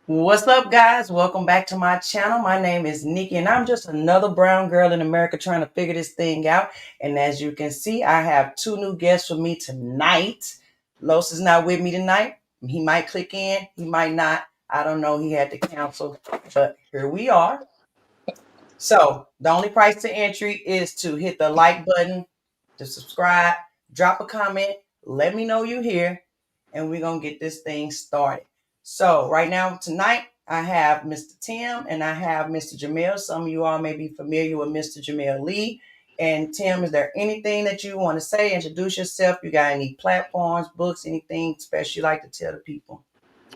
What's up, guys? Welcome back to my channel. My name is Nikki, and I'm just another brown girl in America trying to figure this thing out. And as you can see, I have two new guests for me tonight. Los is not with me tonight. He might click in, he might not. I don't know. He had to cancel, but here we are. So the only price to entry is to hit the like button, to subscribe, drop a comment, let me know you're here, and we're going to get this thing started. So right now, tonight, I have Mr. Tim and I have Mr. Jamil. Some of you all may be familiar with Mr. Jamil Lee. And Tim, is there anything that you want to say? Introduce yourself. You got any platforms, books, anything special you like to tell the people?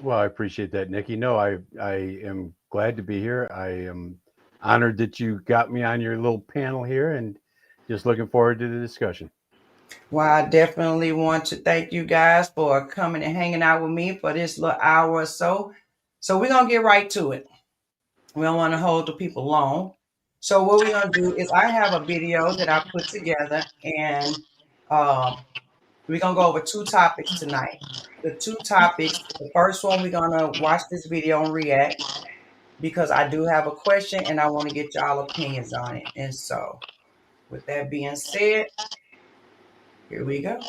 Well, I appreciate that, Nikki. No, I am glad to be here. I am honored that you got me on your little panel here and just looking forward to the discussion. Well, I definitely want to thank you guys for coming and hanging out with me for this little hour or so. So we're going to get right to it. We don't want to hold the people long. So what we're going to do is I have a video that I put together, and we're going to go over two topics tonight. The two topics, the first one, we're going to watch this video and react because I do have a question and I want to get y'all opinions on it. And so with that being said, here we go.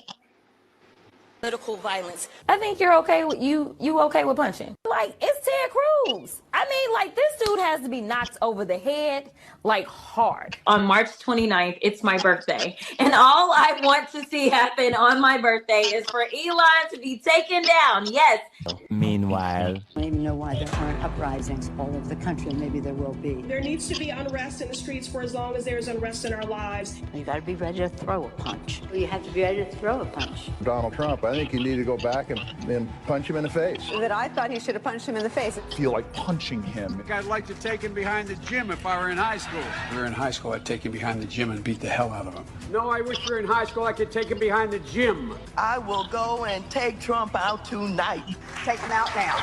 Political violence. I think you're okay with you okay with punching. Like, it's Ted Cruz. I mean, like, this dude has to be knocked over the head, like, hard. On March 29th, it's my birthday. And all I want to see happen on my birthday is for Elon to be taken down. Yes. Meanwhile, I don't even know why there aren't uprisings all over the country. Maybe there will be. There needs to be unrest in the streets for as long as there's unrest in our lives. You got to be ready to throw a punch. You have to be ready to throw a punch. Donald Trump, I think you need to go back and punch him in the face. That I thought he should have punched him in the face. I feel like punching him. I'd like to take him behind the gym if I were in high school. If we were in high school, I'd take him behind the gym and beat the hell out of him. No, I wish we were in high school, I could take him behind the gym. I will go and take Trump out tonight. Take him out now.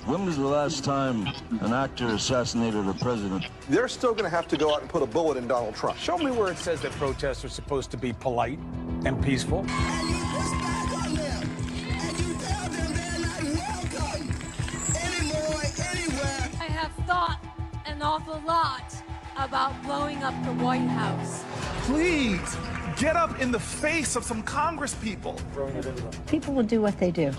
When was the last time an actor assassinated a president? They're still going to have to go out and put a bullet in Donald Trump. Show me where it says that protests are supposed to be polite and peaceful. I have thought an awful lot about blowing up the White House. Please, get up in the face of some Congress people. People will do what they do.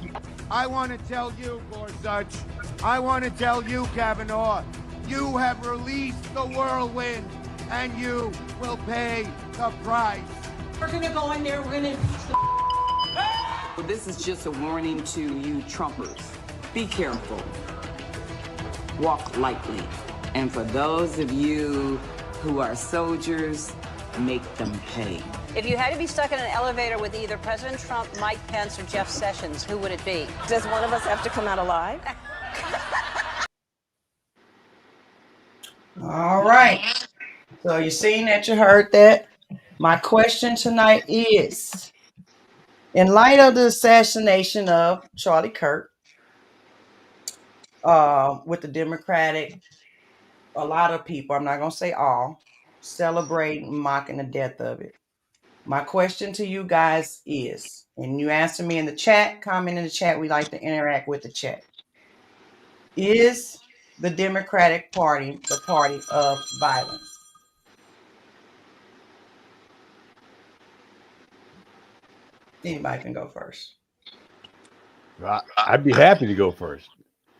I want to tell you, Gorsuch, I want to tell you, Kavanaugh, you have released the whirlwind, and you will pay the price. We're going to go in there, we're going to impeach the... This is just a warning to you Trumpers. Be careful. Walk lightly. And for those of you who are soldiers, make them pay. If you had to be stuck in an elevator with either President Trump, Mike Pence, or Jeff Sessions, who would it be? Does one of us have to come out alive? All right. So you seen that, you heard that. My question tonight is, in light of the assassination of Charlie Kirk, with the Democratic, a lot of people, I'm not going to say all, celebrating, mocking the death of it. My question to you guys is, and you answer me in the chat, comment in the chat, we like to interact with the chat. Is the Democratic Party the party of violence? Anybody can go first. I'd be happy to go first.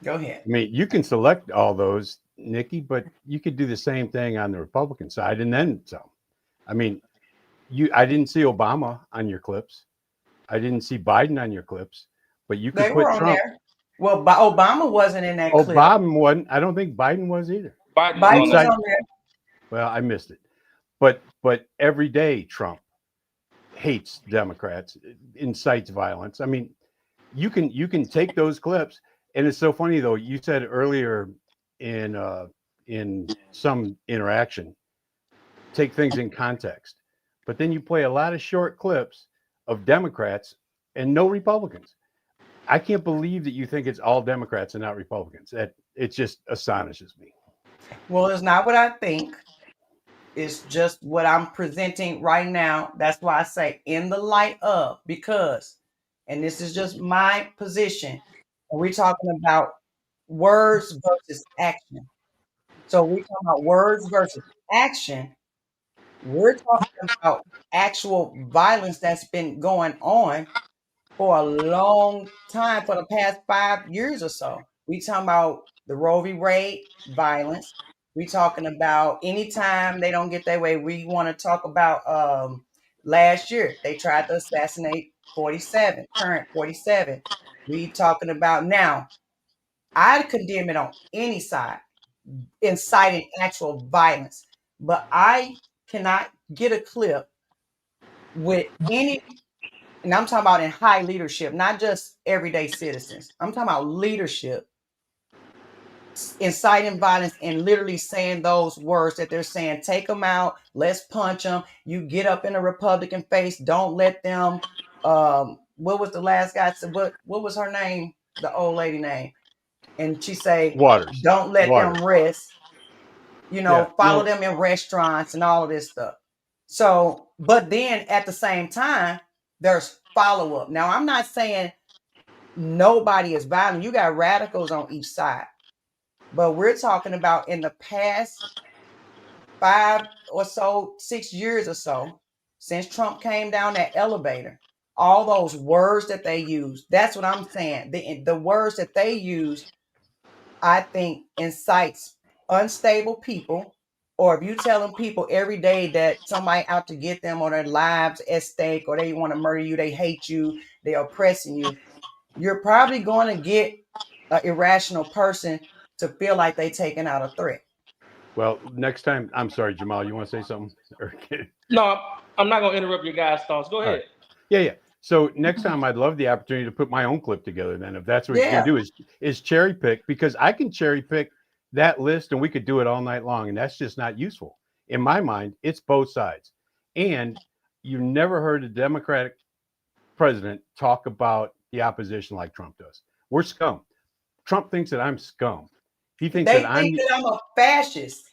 Go ahead. I mean, you can select all those, Nikki, but you could do the same thing on the Republican side and then some. I mean, I didn't see Obama on your clips. I didn't see Biden on your clips, but you could put Trump. There. Well, Obama wasn't in that clip. Obama wasn't. I don't think Biden was either. Biden was on there. Well, I missed it. But every day Trump hates Democrats, incites violence. I mean, you can take those clips, and it's so funny though. You said earlier in some interaction, take things in context. But then you play a lot of short clips of Democrats and no Republicans. I can't believe that you think it's all Democrats and not Republicans. It just astonishes me. Well, it's not what I think. It's just what I'm presenting right now. That's why I say in the light of, because, and this is just my position, we're talking about words versus action. So we're talking about words versus action. We're talking about actual violence that's been going on for a long time, for the past 5 years or so. We talking about the Roe v. Wade violence. We talking about anytime they don't get their way. We want to talk about last year they tried to assassinate 47, current 47. We talking about now. I condemn it on any side, inciting actual violence, but I cannot get a clip with any, and I'm talking about in high leadership, not just everyday citizens. I'm talking about leadership inciting violence and literally saying those words that they're saying, take them out, let's punch them. You get up in a Republican face, don't let them. What was the last guy? What was her name? The old lady name. And she say, Waters. don't let them rest. Yeah, Follow them in restaurants and all of this stuff. So, but then at the same time, there's follow up. Now, I'm not saying nobody is violent. You got radicals on each side. But we're talking about in the past 5 or so, 6 years or so, since Trump came down that elevator, all those words that they use, that's what I'm saying. The words that they use, I think, incites unstable people. Or if you telling people every day that somebody out to get them or their lives at stake, or they want to murder you, they hate you, they're oppressing you, you're probably going to get an irrational person to feel like they taking out a threat. Well, next time, I'm sorry, Jamal, you want to say something? No, I'm not going to interrupt your guys' thoughts. Go ahead. Right. Yeah. So next time, I'd love the opportunity to put my own clip together. Then, if that's what you're gonna do, is cherry pick, because I can cherry pick that list, and we could do it all night long, and that's just not useful in my mind. It's both sides, and you never heard a Democratic president talk about the opposition like Trump does. We're scum. Trump thinks that I'm scum. He thinks they that think that I'm a fascist.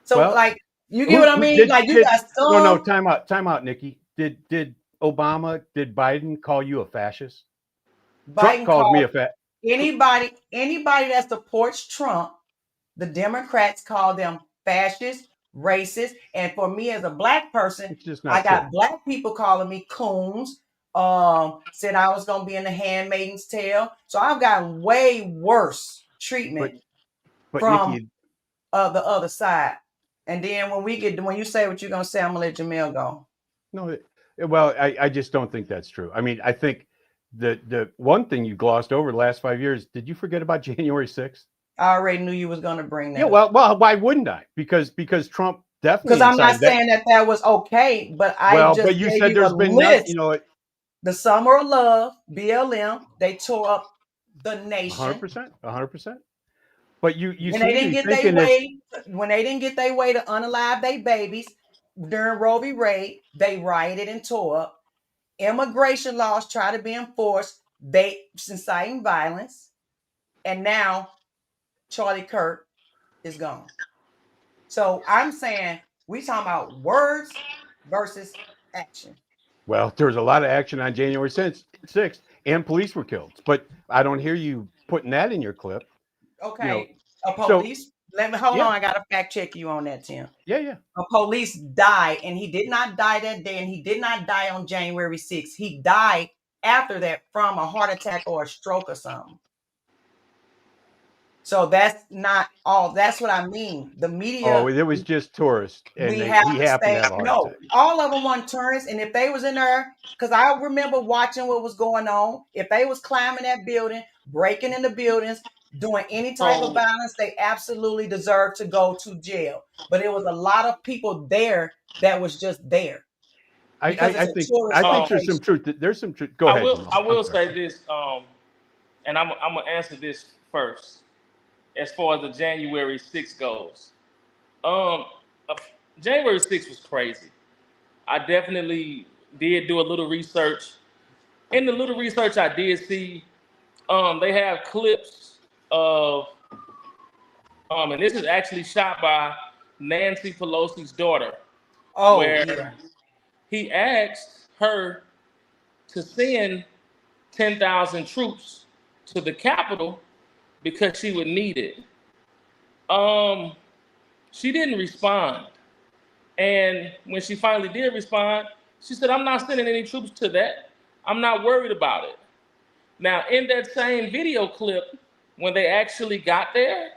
So, well, like, you get what I mean? Like, you got some. No, time out, Nikki. Did Obama, did Biden call you a fascist? Biden Trump calls me a anybody that supports Trump, the Democrats call them fascist, racist, and for me as a black person, I got black people calling me coons. Said I was gonna be in The Handmaid's Tale, so I've gotten way worse treatment from Nikki, the other side. And then when you say what you're gonna say, I'm gonna let Jamil go. No, well, I just don't think that's true. I mean, I think the one thing you glossed over the last 5 years, did you forget about January 6th? I already knew you was going to bring that. Yeah, well, why wouldn't I? Because Trump definitely. Because I'm not saying that was okay, but but you said there's been list. None, the Summer of Love, BLM, they tore up the nation. 100%. But you when they didn't get their way, when they didn't get their way to unalive their babies during Roe v. Wade, they rioted and tore up. Immigration laws try to be enforced, they inciting violence, and now Charlie Kirk is gone. So I'm saying we talking about words versus action. Well, there was a lot of action on January 6th, and police were killed. But I don't hear you putting that in your clip. Okay, a police. Let me hold on. I gotta fact check you on that, Tim. Yeah. A police died, and he did not die that day, and he did not die on January 6th. He died after that from a heart attack or a stroke or something. So that's not all. That's what I mean. The media. Oh, it was just tourists, and he happened to have a heart attack. All of them weren't tourists, and if they was in there, because I remember watching what was going on. If they was climbing that building, breaking into buildings, doing any type of violence, they absolutely deserve to go to jail. But it was a lot of people there that was just there. I think there's some truth. There's some truth. Go ahead. I will say this, and I'm gonna answer this first. As far as the January 6th goes, January 6th was crazy. I definitely did do a little research. In the little research I did see, they have clips of, and this is actually shot by Nancy Pelosi's daughter, where he asked her to send 10,000 troops to the Capitol because she would need it. She didn't respond. And when she finally did respond, she said, I'm not sending any troops to that. I'm not worried about it. Now, in that same video clip, when they actually got there,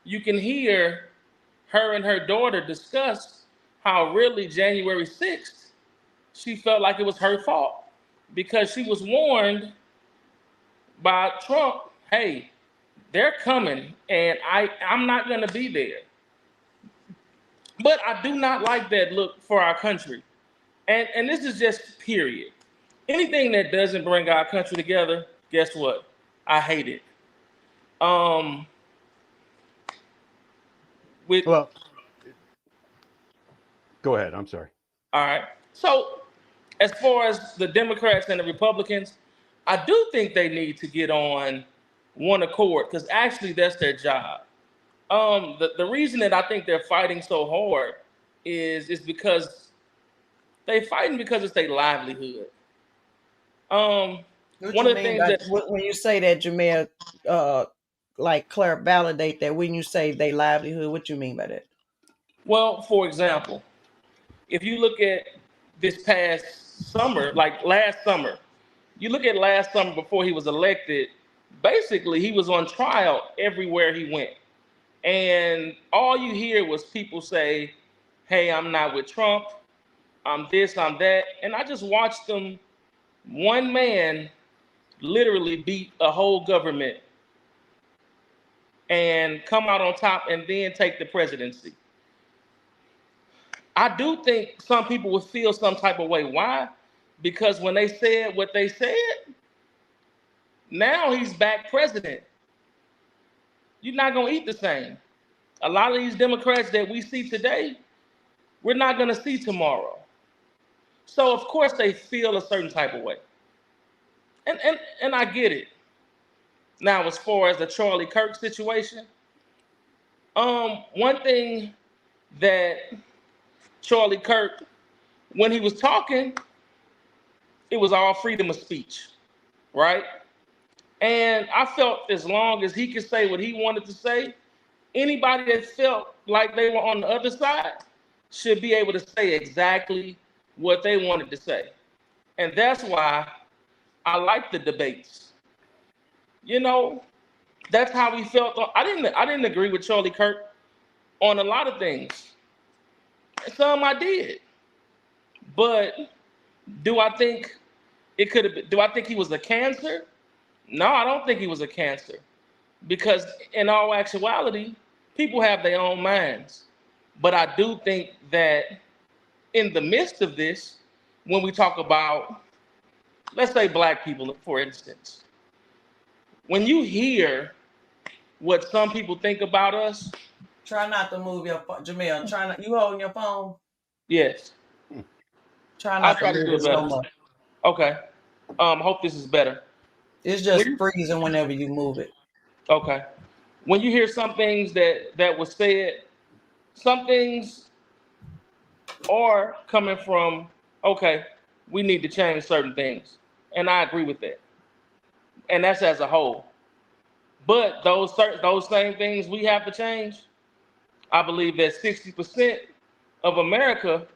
you can hear her and her daughter discuss how really January 6th, she felt like it was her fault because she was warned by Trump, hey, they're coming and I'm not going to be there. But I do not like that look for our country. And this is just period. Anything that doesn't bring our country together, guess what? I hate it. Well, go ahead. I'm sorry. All right. So as far as the Democrats and the Republicans, I do think they need to get on one accord because actually that's their job. The reason that I think they're fighting so hard is because they're fighting because it's their livelihood. One of the things that when you say that, Jamel, validate that when you say they livelihood, what you mean by that? Well, for example, if you look at this past summer, like last summer, you look at last summer before he was elected, basically he was on trial everywhere he went. And all you hear was people say, hey, I'm not with Trump, I'm this, I'm that. And I just watched them, one man literally beat a whole government and come out on top and then take the presidency. I do think some people would feel some type of way. Why? Because when they said what they said, now he's back president. You're not going to eat the same. A lot of these Democrats that we see today, we're not going to see tomorrow. So, of course, they feel a certain type of way. And I get it. Now, as far as the Charlie Kirk situation, one thing that Charlie Kirk, when he was talking, it was all freedom of speech, right? And I felt as long as he could say what he wanted to say, anybody that felt like they were on the other side should be able to say exactly what they wanted to say. And that's why I like the debates. You know, that's how we felt. I didn't agree with Charlie Kirk on a lot of things. Some I did. But do I think it could have been, do I think he was a cancer? No, I don't think he was a cancer. Because in all actuality, people have their own minds. But I do think that in the midst of this, when we talk about, let's say black people, for instance, when you hear what some people think about us. Try not to move your phone. Jamel, try not, you holding your phone? Yes. Try not to move it so much. Okay. Hope this is better. It's just freezing whenever you move it. Okay. When you hear some things that was said, some things are coming from, okay, we need to change certain things. And I agree with that. And that's as a whole. But those same things we have to change. I believe that 60% of America,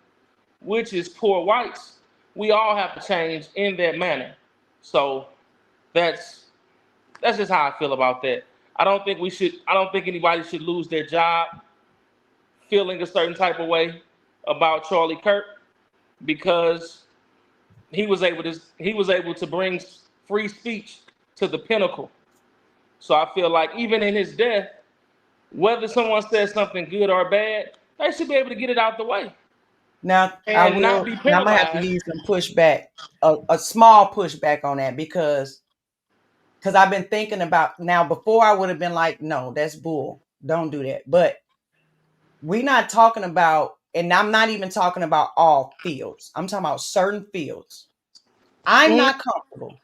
which is poor whites, we all have to change in that manner. So that's just how I feel about that. I don't think anybody should lose their job feeling a certain type of way about Charlie Kirk because he was able to bring free speech to the pinnacle. So I feel like even in his death, whether someone says something good or bad, they should be able to get it out the way. Now, I'm gonna have to give you some pushback, a small pushback on that because I've been thinking about, now before I would have been like, no, that's bull. Don't do that. But we're not talking about, and I'm not even talking about all fields. I'm talking about certain fields. I'm not comfortable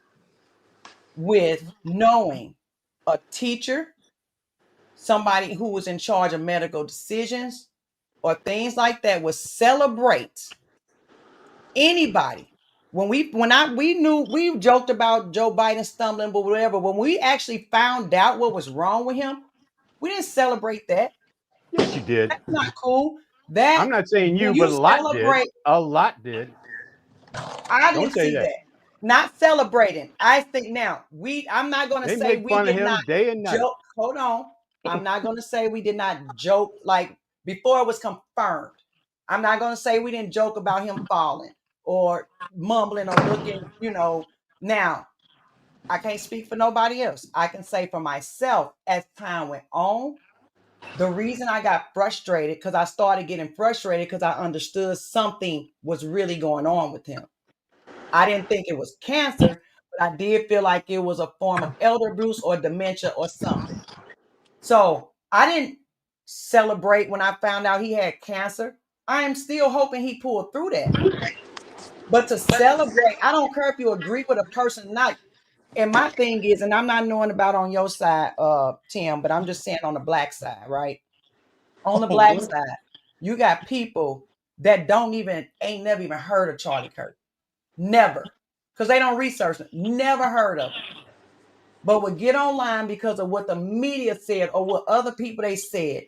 with knowing a teacher, somebody who was in charge of medical decisions or things like that would celebrate anybody we knew, we joked about Joe Biden stumbling, but whatever. When we actually found out what was wrong with him, we didn't celebrate that. Yes, you did. That's not cool. That I'm not saying you, when but you a lot did. celebrate, A lot did. I Don't didn't say see that. that. Not celebrating. I think now I'm not going to They say make we fun of did not him day and night. joke. Hold on. I'm not going to say we did not joke like before it was confirmed. I'm not going to say we didn't joke about him falling or mumbling or looking, Now, I can't speak for nobody else. I can say for myself as time went on, the reason I got frustrated because I started getting frustrated because I understood something was really going on with him. I didn't think it was cancer, but I did feel like it was a form of elder abuse or dementia or something. So I didn't celebrate when I found out he had cancer. I am still hoping he pulled through that. But to celebrate, I don't care if you agree with a person or not. And my thing is, and I'm not knowing about on your side, Tim, but I'm just saying on the black side, right? On the black side, you got people that ain't never even heard of Charlie Kirk. Never. Because they don't research it. Never heard of them. But would get online because of what the media said or what other people they said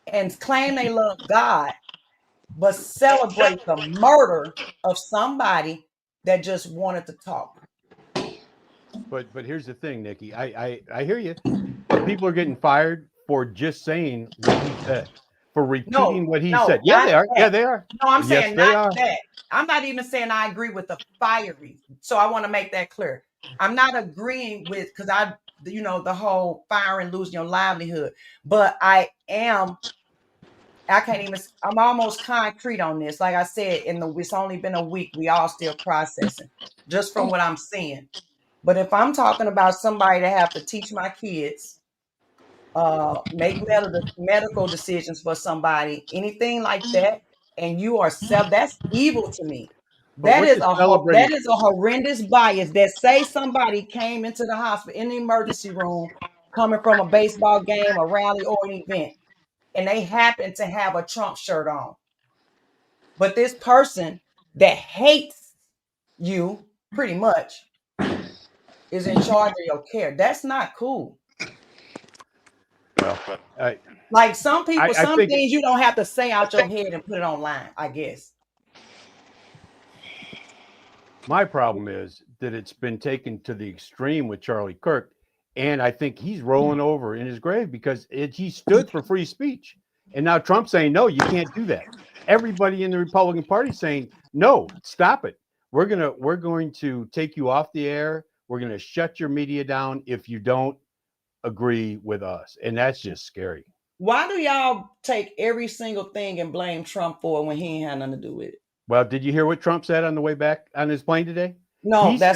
and claim they love God, but celebrate the murder of somebody that just wanted to talk. But here's the thing, Nikki. I hear you, but people are getting fired for just saying what he said, for repeating what he said. Yeah, not they are. that. Yeah, they are. No, I'm Yes, saying they not are. that. I'm not even saying I agree with the firing. So I want to make that clear. I'm not agreeing with because the whole firing, losing your livelihood. But I can't even. I'm almost concrete on this. Like I said, it's only been a week. We all still processing, just from what I'm seeing. But if I'm talking about somebody that have to teach my kids, make medical decisions for somebody, anything like that, and you are that's evil to me. But That what is you're a celebrating, horrendous bias that say somebody came into the hospital in the emergency room coming from a baseball game, a rally, or an event, and they happen to have a Trump shirt on. But this person that hates you pretty much is in charge of your care. That's not cool. well, Like some people, I some think things you don't have to say out your head and put it online, I guess. my problem is that it's been taken to the extreme with Charlie Kirk, and I think he's rolling over in his grave because he stood for free speech, and now Trump's saying no, you can't do that. Everybody in the Republican Party saying no, stop it. We're going to take you off the air. We're going to shut your media down if you don't agree with us, and that's just scary. Why do y'all take every single thing and blame Trump for it when he ain't had nothing to do with it? Well, did you hear what Trump said on the way back on his plane today? No, that's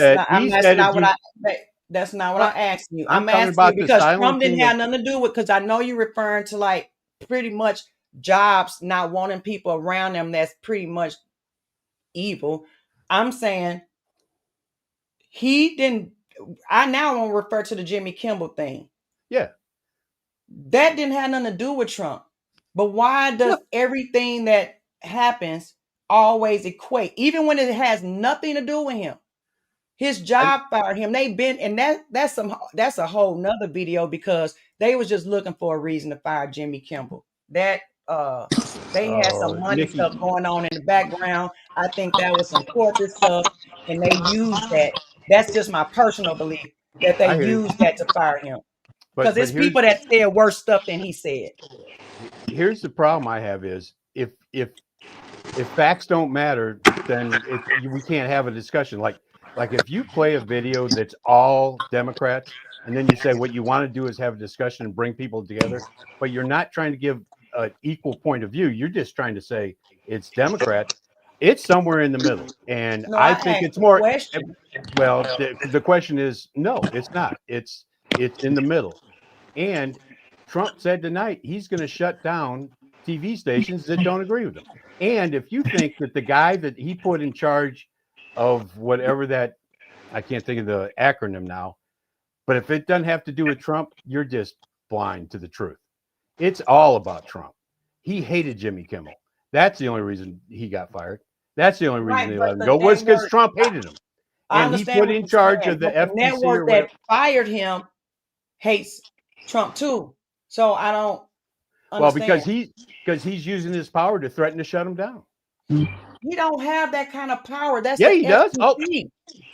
not what I asked you. I'm I'm talking asking you about the because Trump didn't silencing have of. nothing to do with, because I know you're referring to like pretty much jobs not wanting people around them. That's pretty much evil. I'm saying he didn't. I now want to refer to the Jimmy Kimmel thing. Yeah. That didn't have nothing to do with Trump. But why does everything that happens always equate, even when it has nothing to do with him? His job fired him. They've been, and that's a whole nother video because they was just looking for a reason to fire Jimmy Kimmel. That they had some money Nikki. stuff going on in the background. I think that was some corporate stuff, and they used that. That's just my personal belief that they I hear you. used that to fire him. Because But it's people that said worse stuff than he said. Here's the problem I have is if facts don't matter, then we can't have a discussion. Like if you play a video that's all Democrats, and then you say what you want to do is have a discussion and bring people together, but you're not trying to give an equal point of view. You're just trying to say it's Democrats. It's somewhere in the middle, and No, I think it's more. Question. Well, the question is no, it's not. It's in the middle, and Trump said tonight he's going to shut down TV stations that don't agree with him. And if you think that the guy that he put in charge of whatever that, I can't think of the acronym now, but if it doesn't have to do with Trump, you're just blind to the truth. It's all about Trump. He hated Jimmy Kimmel. That's the only reason he got fired. That's the only reason Right, they but let him the go was because network, Trump hated him, I and he understand put what in you're charge saying, of the but the FTC or network whatever. that fired him hates Trump too. So I don't Well, understand. because he's using his power to threaten to shut him down. He don't have that kind of power. That's Yeah, the he does. Oh, FCC.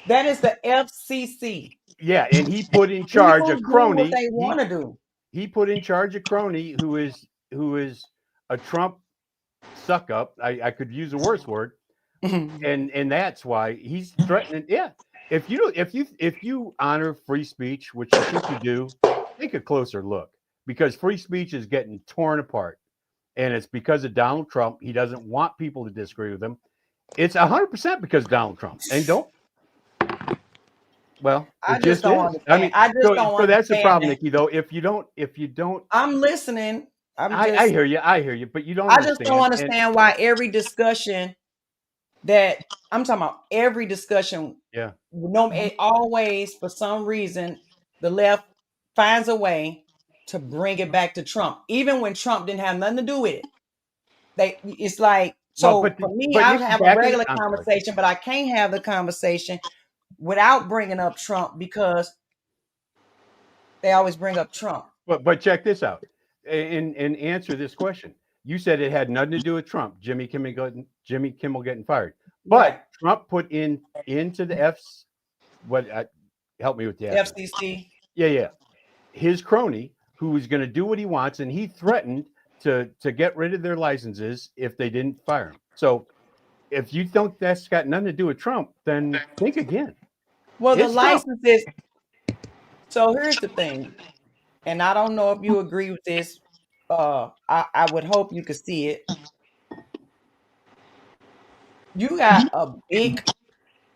That is the FCC. yeah, and he put in charge People a do what crony. they want to do. He put in charge a crony who is a Trump suck up. I could use a worse word, and that's why he's threatening. Yeah, if you honor free speech, which I think you do, take a closer look because free speech is getting torn apart, and it's because of Donald Trump. He doesn't want people to disagree with him. It's 100% because of Donald Trump, and don't. Well, I it just just don't is. I understand. mean, I just don't so that's the understand problem, that. Nikki. Though, if you don't, I'm listening. I hear you, but you don't I just don't understand. understand why every discussion that I'm talking about, every discussion, Yeah. no, it always for some reason the left finds a way to bring it back to Trump, even when Trump didn't have nothing to do with it. It's like, Well, so for me, but I would Nikki, have a back in regular I'm sorry. conversation, but I can't have the conversation without bringing up Trump because they always bring up Trump. But check this out, and answer this question. You said it had nothing to do with Trump, Jimmy Kimmel getting fired, but Right. Trump put into the help me with the FCC. Yeah. His crony who was going to do what he wants, and he threatened to get rid of their licenses if they didn't fire him. So if you think that's got nothing to do with Trump, then think again. Well, the It's Trump. licenses. So here's the thing, and I don't know if you agree with this. I would hope you could see it. You got a big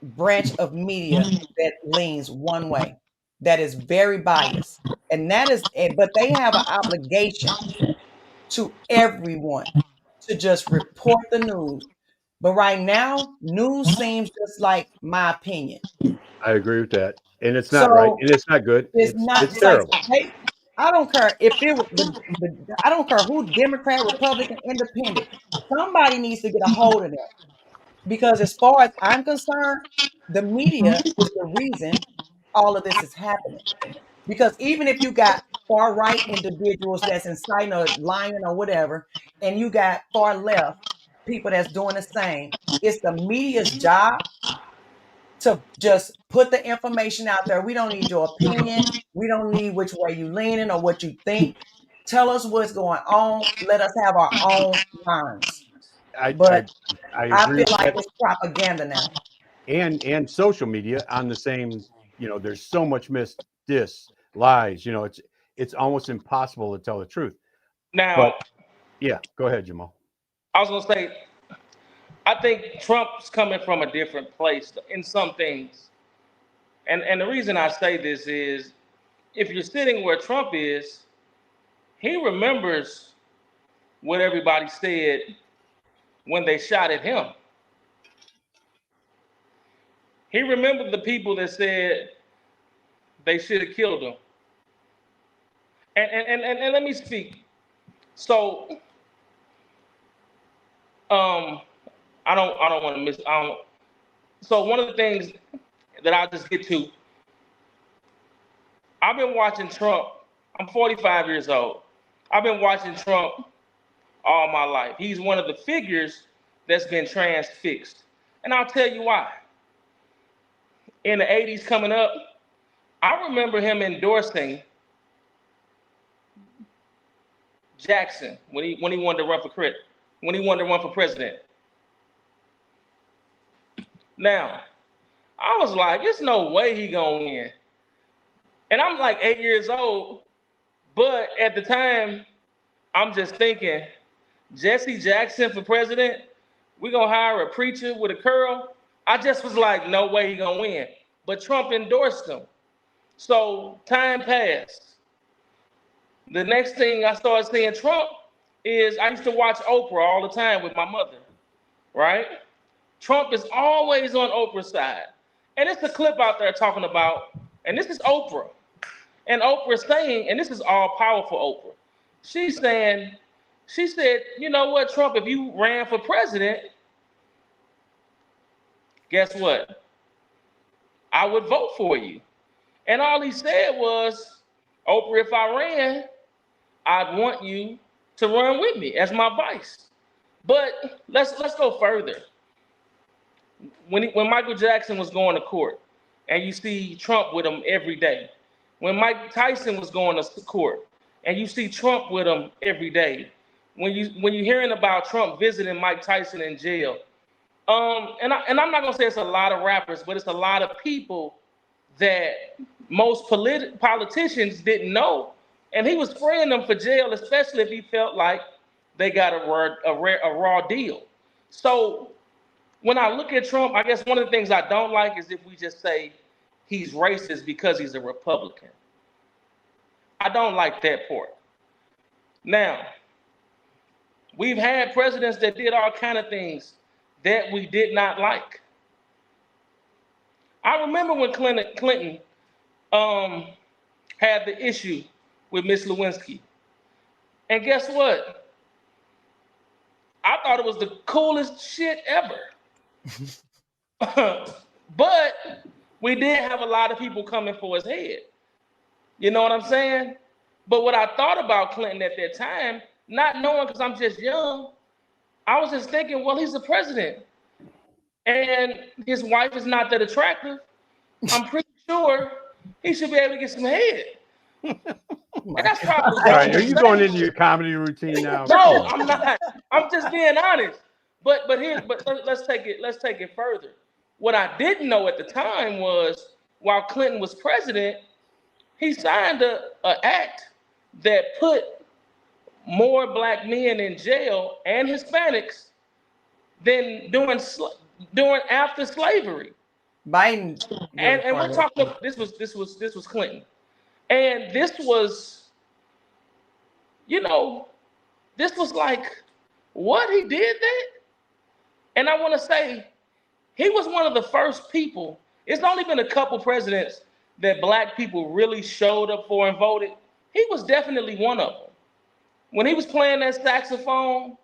branch of media that leans one way, that is very biased, and but they have an obligation to everyone to just report the news. But right now, news seems just like my opinion. I agree with that, and it's not right, So and it's not good. it's not It's just like, terrible. hey, I don't care if it was I don't care who, Democrat, Republican, Independent. Somebody needs to get a hold of them because, as far as I'm concerned, the media is the reason all of this is happening. Because even if you got far right individuals that's inciting or lying or whatever, and you got far left people that's doing the same, it's the media's job to just put the information out there. We don't need your opinion. We don't need which way you leaning or what you think. Tell us what's going on. Let us have our own minds. But I I agree feel with like that, it's propaganda now. and social media on the same. There's so much lies. It's almost impossible to tell the truth. Now, But yeah, go ahead, Jamal. I was gonna say, I think Trump's coming from a different place in some things. And the reason I say this is if you're sitting where Trump is, he remembers what everybody said when they shot at him. He remembered the people that said they should have killed him. And let me speak. So I don't want to miss. So one of the things that I'll just get to, I've been watching Trump. I'm 45 years old. I've been watching Trump all my life. He's one of the figures that's been transfixed. And I'll tell you why. In the 80s coming up, I remember him endorsing Jackson when he wanted to run for president. Now, I was like, there's no way he gonna win. And I'm like 8 years old, but at the time, I'm just thinking, Jesse Jackson for president, we gonna hire a preacher with a curl. I just was like, no way he gonna win. But Trump endorsed him. So time passed. The next thing I started seeing Trump is I used to watch Oprah all the time with my mother, right? Trump is always on Oprah's side. And it's a clip out there talking about, and this is Oprah. And Oprah's saying, and this is all powerful Oprah. She said, you know what, Trump, if you ran for president, guess what? I would vote for you. And all he said was, Oprah, if I ran, I'd want you to run with me as my vice. But let's go further. When Michael Jackson was going to court, and you see Trump with him every day. When Mike Tyson was going to court, and you see Trump with him every day. When you're hearing about Trump visiting Mike Tyson in jail, and I'm not gonna say it's a lot of rappers, but it's a lot of people that most politicians didn't know, and he was freeing them for jail, especially if he felt like they got a raw deal. So when I look at Trump, I guess one of the things I don't like is if we just say he's racist because he's a Republican. I don't like that part. Now, we've had presidents that did all kind of things that we did not like. I remember when Clinton had the issue with Miss Lewinsky. And guess what? I thought it was the coolest shit ever. But we did have a lot of people coming for his head. You know what I'm saying? But what I thought about Clinton at that time, not knowing because I'm just young, I was just thinking, well, he's the president. And his wife is not that attractive. I'm pretty sure he should be able to get some head. And that's probably All right, are you going into your comedy routine now? No, I'm not. I'm just being honest. But let's take it further. What I didn't know at the time was while Clinton was president, he signed an act that put more black men in jail and Hispanics than during after slavery. Biden. And we're talking. This was Clinton, and this was, this was like, what, he did that? And I want to say, he was one of the first people. It's only been a couple presidents that black people really showed up for and voted. He was definitely one of them. When he was playing that saxophone,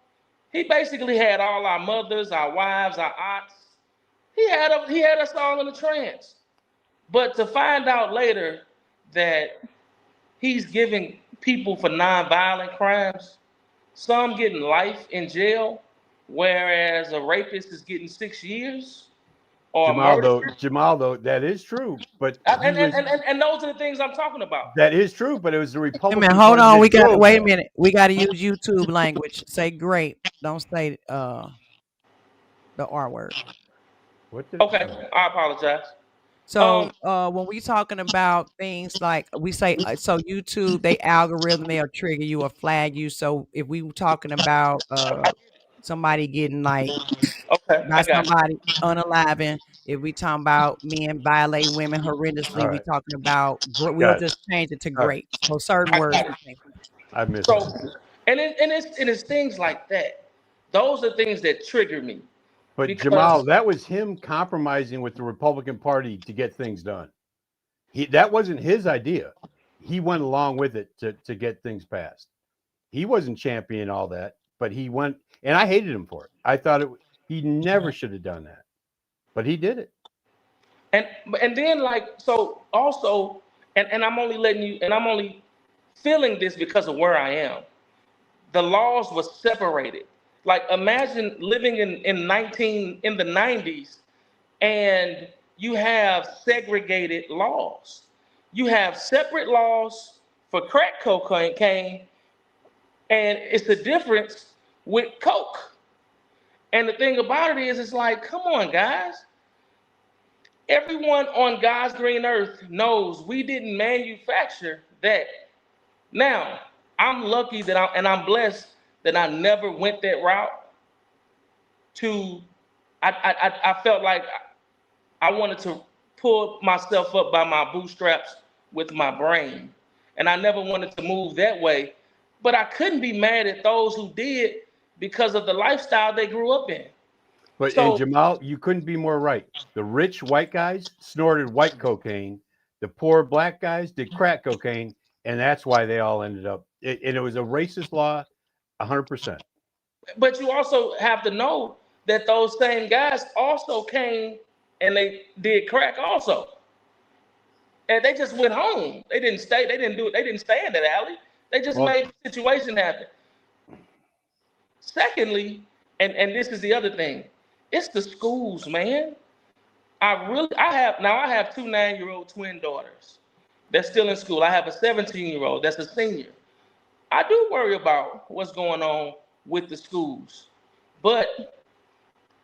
he basically had all our mothers, our wives, our aunts. He had us all in a trance. But to find out later that he's giving people for nonviolent crimes, some getting life in jail, whereas a rapist is getting 6 years. Or Jamal, though, that is true. But and those are the things I'm talking about. That is true, but it was the Republican. Hey man, hold on. Wait a minute. We got to use YouTube language. Say grape. Don't say the R word. Okay, I apologize. So when we talking about things like we say, so YouTube, they algorithm, they'll trigger you or flag you. So if we were talking about somebody getting like by somebody unaliving, if we talking about men violating women horrendously, we talking about we'll just change it to grape. So certain words. I missed it. And it's things like that. Those are things that trigger me. But Jamal, that was him compromising with the Republican Party to get things done. That wasn't his idea. He went along with it to get things passed. He wasn't championing all that, but he went, and I hated him for it. I thought he never should have done that, but he did it. And then so also, and I'm only feeling this because of where I am. The laws were separated. Like imagine living in the 90s and you have segregated laws. You have separate laws for crack cocaine, and it's the difference with coke. And the thing about it is, it's like, come on, guys. Everyone on God's green earth knows we didn't manufacture that. Now, I'm lucky that I'm blessed that I never went that route. I felt like I wanted to pull myself up by my bootstraps with my brain. And I never wanted to move that way. But I couldn't be mad at those who did because of the lifestyle they grew up in. But and Jamal, you couldn't be more right. The rich white guys snorted white cocaine. The poor black guys did crack cocaine. And that's why they all ended up. It was a racist law, 100%. But you also have to know that those same guys also came and they did crack also. And they just went home. They didn't stay. They didn't do it. They didn't stay in that alley. They just made the situation happen. Secondly, and this is the other thing, it's the schools, man. I have two 9-year-old twin daughters that's still in school. I have a 17-year-old that's a senior. I do worry about what's going on with the schools, but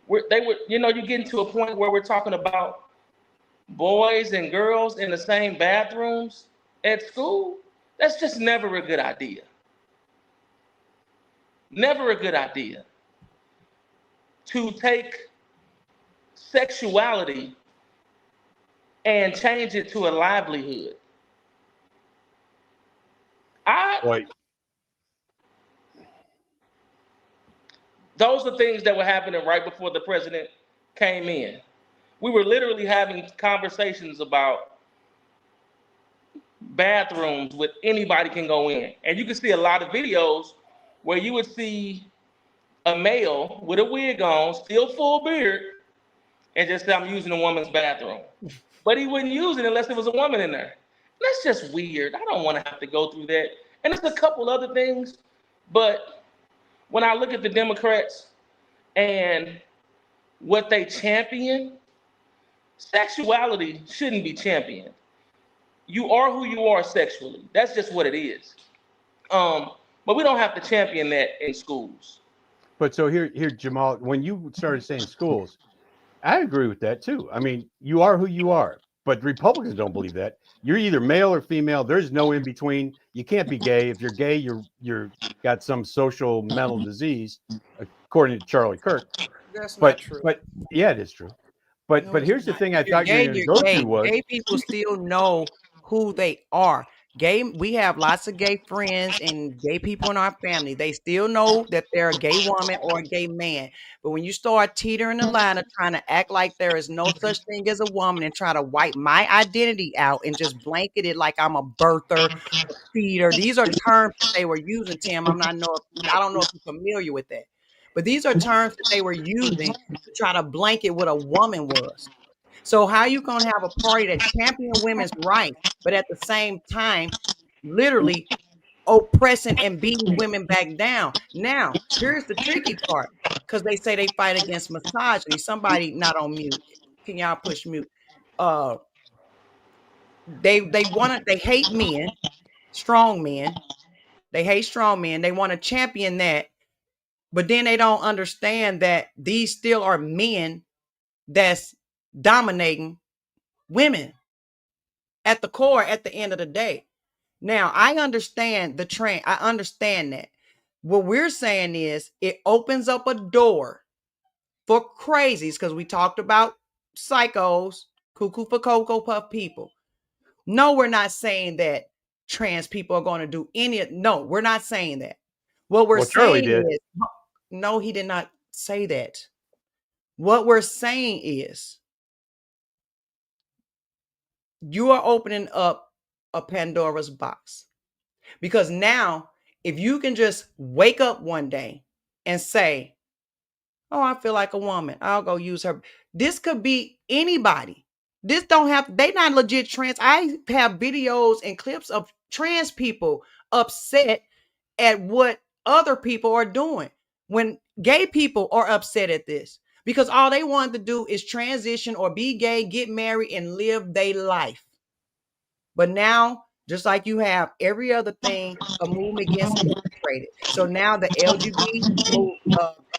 you're getting to a point where we're talking about boys and girls in the same bathrooms at school. That's just never a good idea. Never a good idea to take sexuality and change it to a livelihood. Those are things that were happening right before the president came in. We were literally having conversations about bathrooms with anybody can go in. And you can see a lot of videos where you would see a male with a wig on, still full beard, and just say, I'm using a woman's bathroom. But he wouldn't use it unless there was a woman in there. That's just weird. I don't want to have to go through that. And there's a couple other things, but when I look at the Democrats and what they champion, sexuality shouldn't be championed. You are who you are sexually. That's just what it is. But we don't have to champion that in schools. But so here, Jamal, when you started saying schools, I agree with that too. I mean, you are who you are, but Republicans don't believe that. You're either male or female. There's no in between. You can't be gay. If you're gay, you're got some social mental disease, according to Charlie Kirk. That's not true. But yeah, it is true. But here's the thing I thought you were going to go to was gay people still know who they are. Gay, we have lots of gay friends and gay people in our family. They still know that they're a gay woman or a gay man. But when you start teetering the line of trying to act like there is no such thing as a woman and try to wipe my identity out and just blanket it like I'm a birther, a feeder. These are terms that they were using, Tim. I don't know if you're familiar with that. But these are terms that they were using to try to blanket what a woman was. So how you gonna have a party that champion women's rights, but at the same time, literally oppressing and beating women back down? Now, here's the tricky part, because they say they fight against misogyny. Somebody not on mute. Can y'all push mute? They hate men, strong men. They hate strong men. They want to champion that, but then they don't understand that these still are men that's dominating women at the core at the end of the day. Now, I understand the trend. I understand that. What we're saying is it opens up a door for crazies, because we talked about psychos, cuckoo for Cocoa Puff people. No, we're not saying that trans people are going to do no, we're not saying that. What we're saying is, no, he did not say that. What we're saying is, you are opening up a Pandora's box, because now if you can just wake up one day and say, oh, I feel like a woman, I'll go use her. This could be anybody. This don't have, they not legit trans. I have videos and clips of trans people upset at what other people are doing when gay people are upset at this, because all they want to do is transition or be gay, get married, and live their life. But now, just like you have every other thing, a movement gets infiltrated. So now the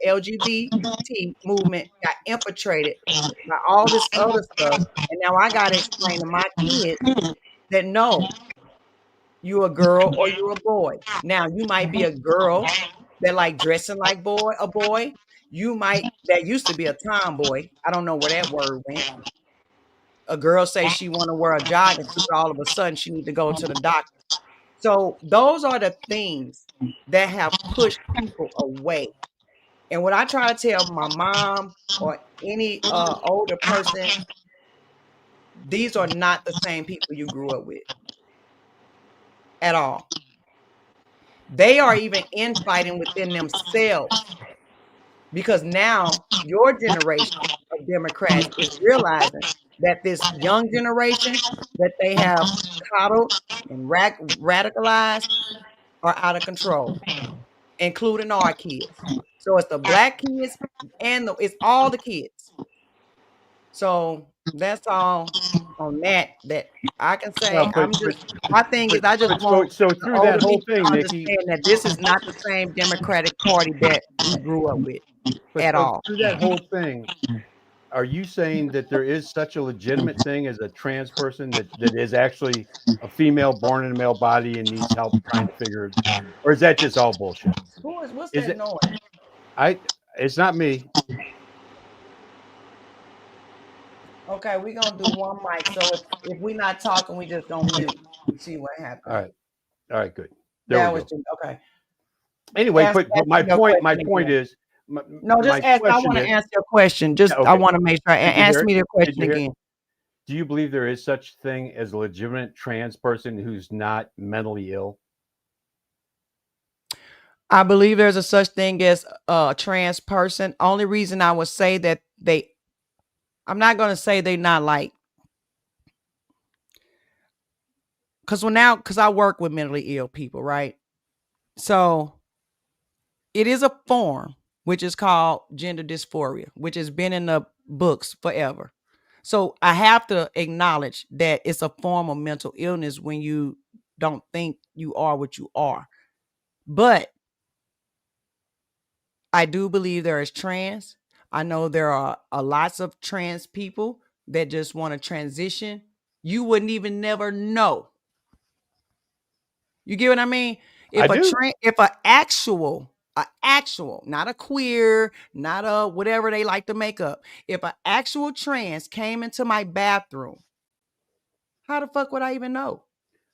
LGBT movement got infiltrated by all this other stuff. And now I got to explain to my kids that no, you're a girl or you're a boy. Now, you might be a girl that like dressing like a boy. That used to be a tomboy. I don't know where that word went. A girl say she want to wear a jogging suit, all of a sudden she need to go to the doctor. So those are the things that have pushed people away. And what I try to tell my mom or any older person, these are not the same people you grew up with at all. They are even infighting within themselves, because now your generation of Democrats is realizing that this young generation that they have coddled and radicalized are out of control, including our kids. So it's the black kids and it's all the kids. So that's all on that I can say. Well, My thing is I just want so the through that older whole people thing, to Nikki. understand that this is not the same Democratic Party that we grew up with at But all. through that whole thing, are you saying that there is such a legitimate thing as a trans person that is actually a female born in a male body and needs help trying to figure, or is that just all bullshit? What's Is that it? noise? It's not me. Okay, we're gonna do one mic. So if we're not talking, we just gonna mute and see what happens. All right, good. There That we was go. just okay. Anyway, Ask but my your point question again. is, No, just my ask. I question want to is, answer your question. Just yeah, I okay. want to make sure. Did you Ask hear it? me the Did question you hear it? again. Do you believe there is such thing as a legitimate trans person who's not mentally ill? I believe there's a such thing as a trans person. Only reason I would say that I'm not going to say they're not like, because I work with mentally ill people, right? So it is a form which is called gender dysphoria, which has been in the books forever. So I have to acknowledge that it's a form of mental illness when you don't think you are what you are. But I do believe there is trans. I know there are lots of trans people that just want to transition. You wouldn't even never know. You get what I mean? I do. If a actual, not a queer, not a whatever they like to make up. If an actual trans came into my bathroom, how the fuck would I even know?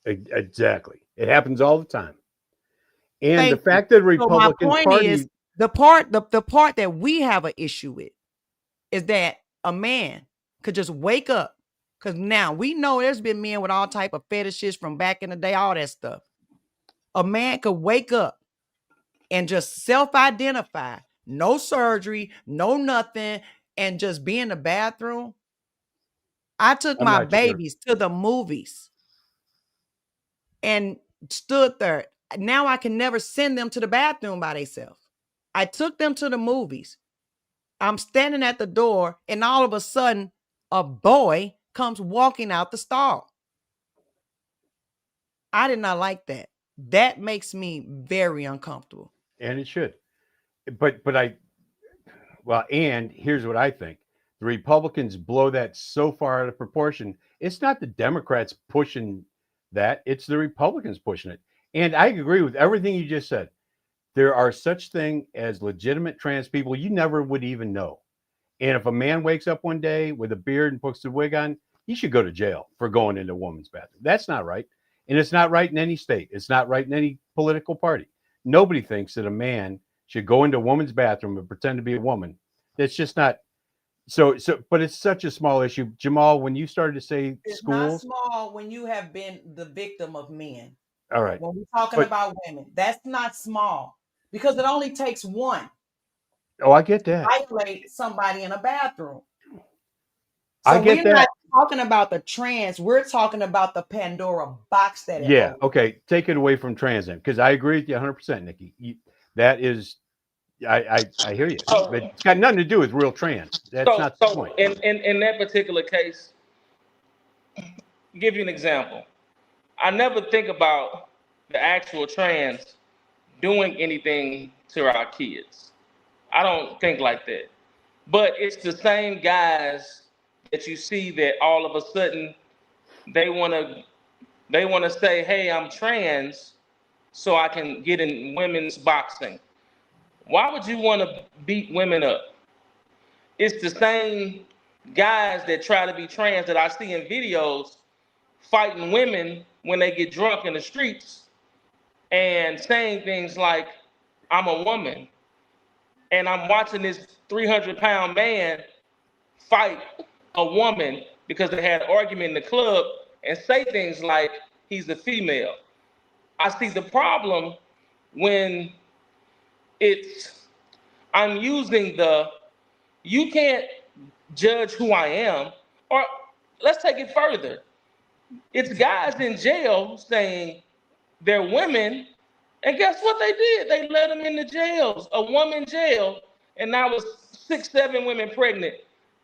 Exactly. It happens all the time. And the Thank you. fact that the So my Republican point Party, is the part that we have an issue with is that a man could just wake up, because now we know there's been men with all type of fetishes from back in the day, all that stuff. A man could wake up and just self-identify, no surgery, no nothing, and just be in the bathroom. I took I'm my not sure. babies to the movies and stood there. Now I can never send them to the bathroom by themselves. I took them to the movies. I'm standing at the door, and all of a sudden, a boy comes walking out the stall. I did not like that. That makes me very uncomfortable. and it should. But and here's what I think. The Republicans blow that so far out of proportion. It's not the Democrats pushing that, it's the Republicans pushing it. And I agree with everything you just said. There are such thing as legitimate trans people you never would even know. And if a man wakes up one day with a beard and puts the wig on, he should go to jail for going into a woman's bathroom. That's not right. And it's not right in any state. It's not right in any political party. Nobody thinks that a man should go into a woman's bathroom and pretend to be a woman. That's just not but it's such a small issue. Jamal, when you started to say It's schools, not small when you have been the victim of men. all right. When we're talking But about women, that's not small, because it only takes one I get to that. violate somebody in a bathroom. I So get we're not that. talking about the trans. We're talking about the Pandora box that it Yeah. opens. Okay. Take it away from trans then, because I agree with you 100%, Nikki. That is, I hear you. But it's got nothing to do with real trans. That's not the point. In that particular case, give you an example. I never think about the actual trans doing anything to our kids. I don't think like that. But it's the same guys that you see that all of a sudden they want to say, "Hey, I'm trans so I can get in women's boxing." Why would you want to beat women up? It's the same guys that try to be trans that I see in videos fighting women when they get drunk in the streets and saying things like, "I'm a woman." And I'm watching this 300-pound man fight a woman because they had an argument in the club and say things like he's a female. I see the problem when I'm using you can't judge who I am. Or let's take it further. It's guys in jail saying they're women, and guess what they did? They let them in the jails, a woman jail, and now it's 6, 7 women pregnant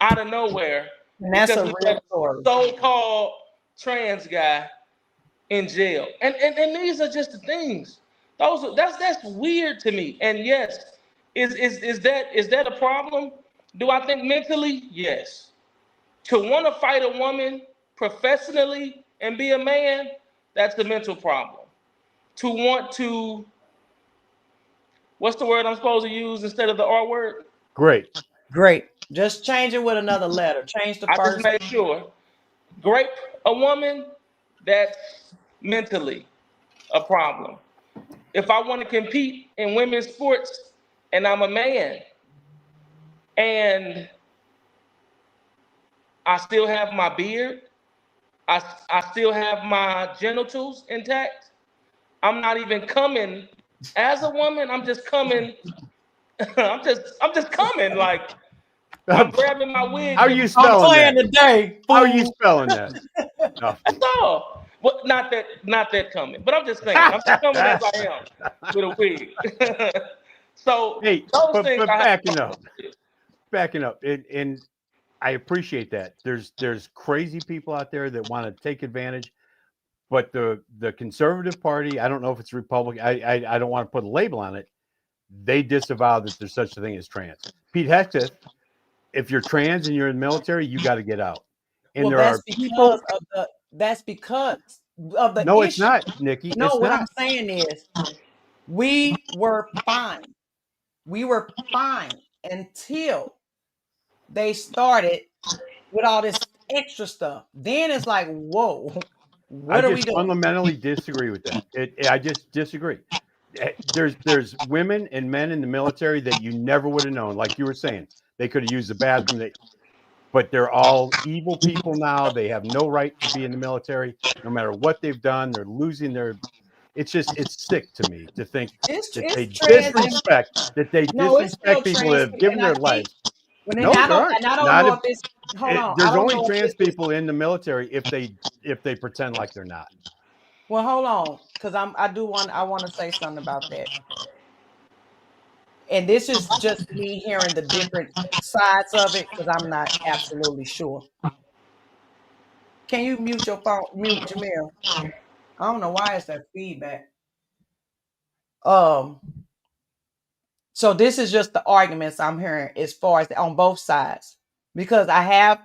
out of nowhere And that's because a we real got a story. so-called trans guy in jail. And these are just the things. That's weird to me. And yes, is that a problem? Do I think mentally? Yes. To want to fight a woman professionally and be a man, that's the mental problem. To want to, what's the word I'm supposed to use instead of the R word? Great. Just change it with another letter. Change the I just first. made sure. Grape a woman, that's mentally a problem. If I want to compete in women's sports and I'm a man and I still have my beard, I still have my genitals intact, I'm not even coming as a woman, I'm just coming, I'm just coming, like I'm grabbing my wig. How are you spelling that? Today, How are you spelling that? No. That's all. Well, not that coming, but I'm just saying, I'm just coming as I am with a wig. So Hey, those but things I have backing up, and I appreciate that. There's crazy people out there that want to take advantage, but the conservative party, I don't know if it's Republican. I don't want to put a label on it. They disavow that there's such a thing as trans. Pete Hegseth, if you're trans and you're in the military, you got to get out. And Well, there are people. that's because of the No, issue. it's not, Nikki. No, It's what not. I'm saying is we were fine. We were fine until they started with all this extra stuff. Then it's like, whoa, what I are we just doing? fundamentally disagree with that. I just disagree. There's women and men in the military that you never would have known. Like you were saying, they could have used the bathroom. But they're all evil people now. They have no right to be in the military, no matter what they've done. They're losing their. It's sick to me to think that they disrespect people that have given their lives. No, there aren't. And I don't know if it's. Hold on. There's only trans people in the military if they pretend like they're not. Well, hold on, because I want to say something about that. And this is just me hearing the different sides of it because I'm not absolutely sure. Can you mute your phone? Mute Jamil. I don't know why it's that feedback. So this is just the arguments I'm hearing as far as on both sides, because I have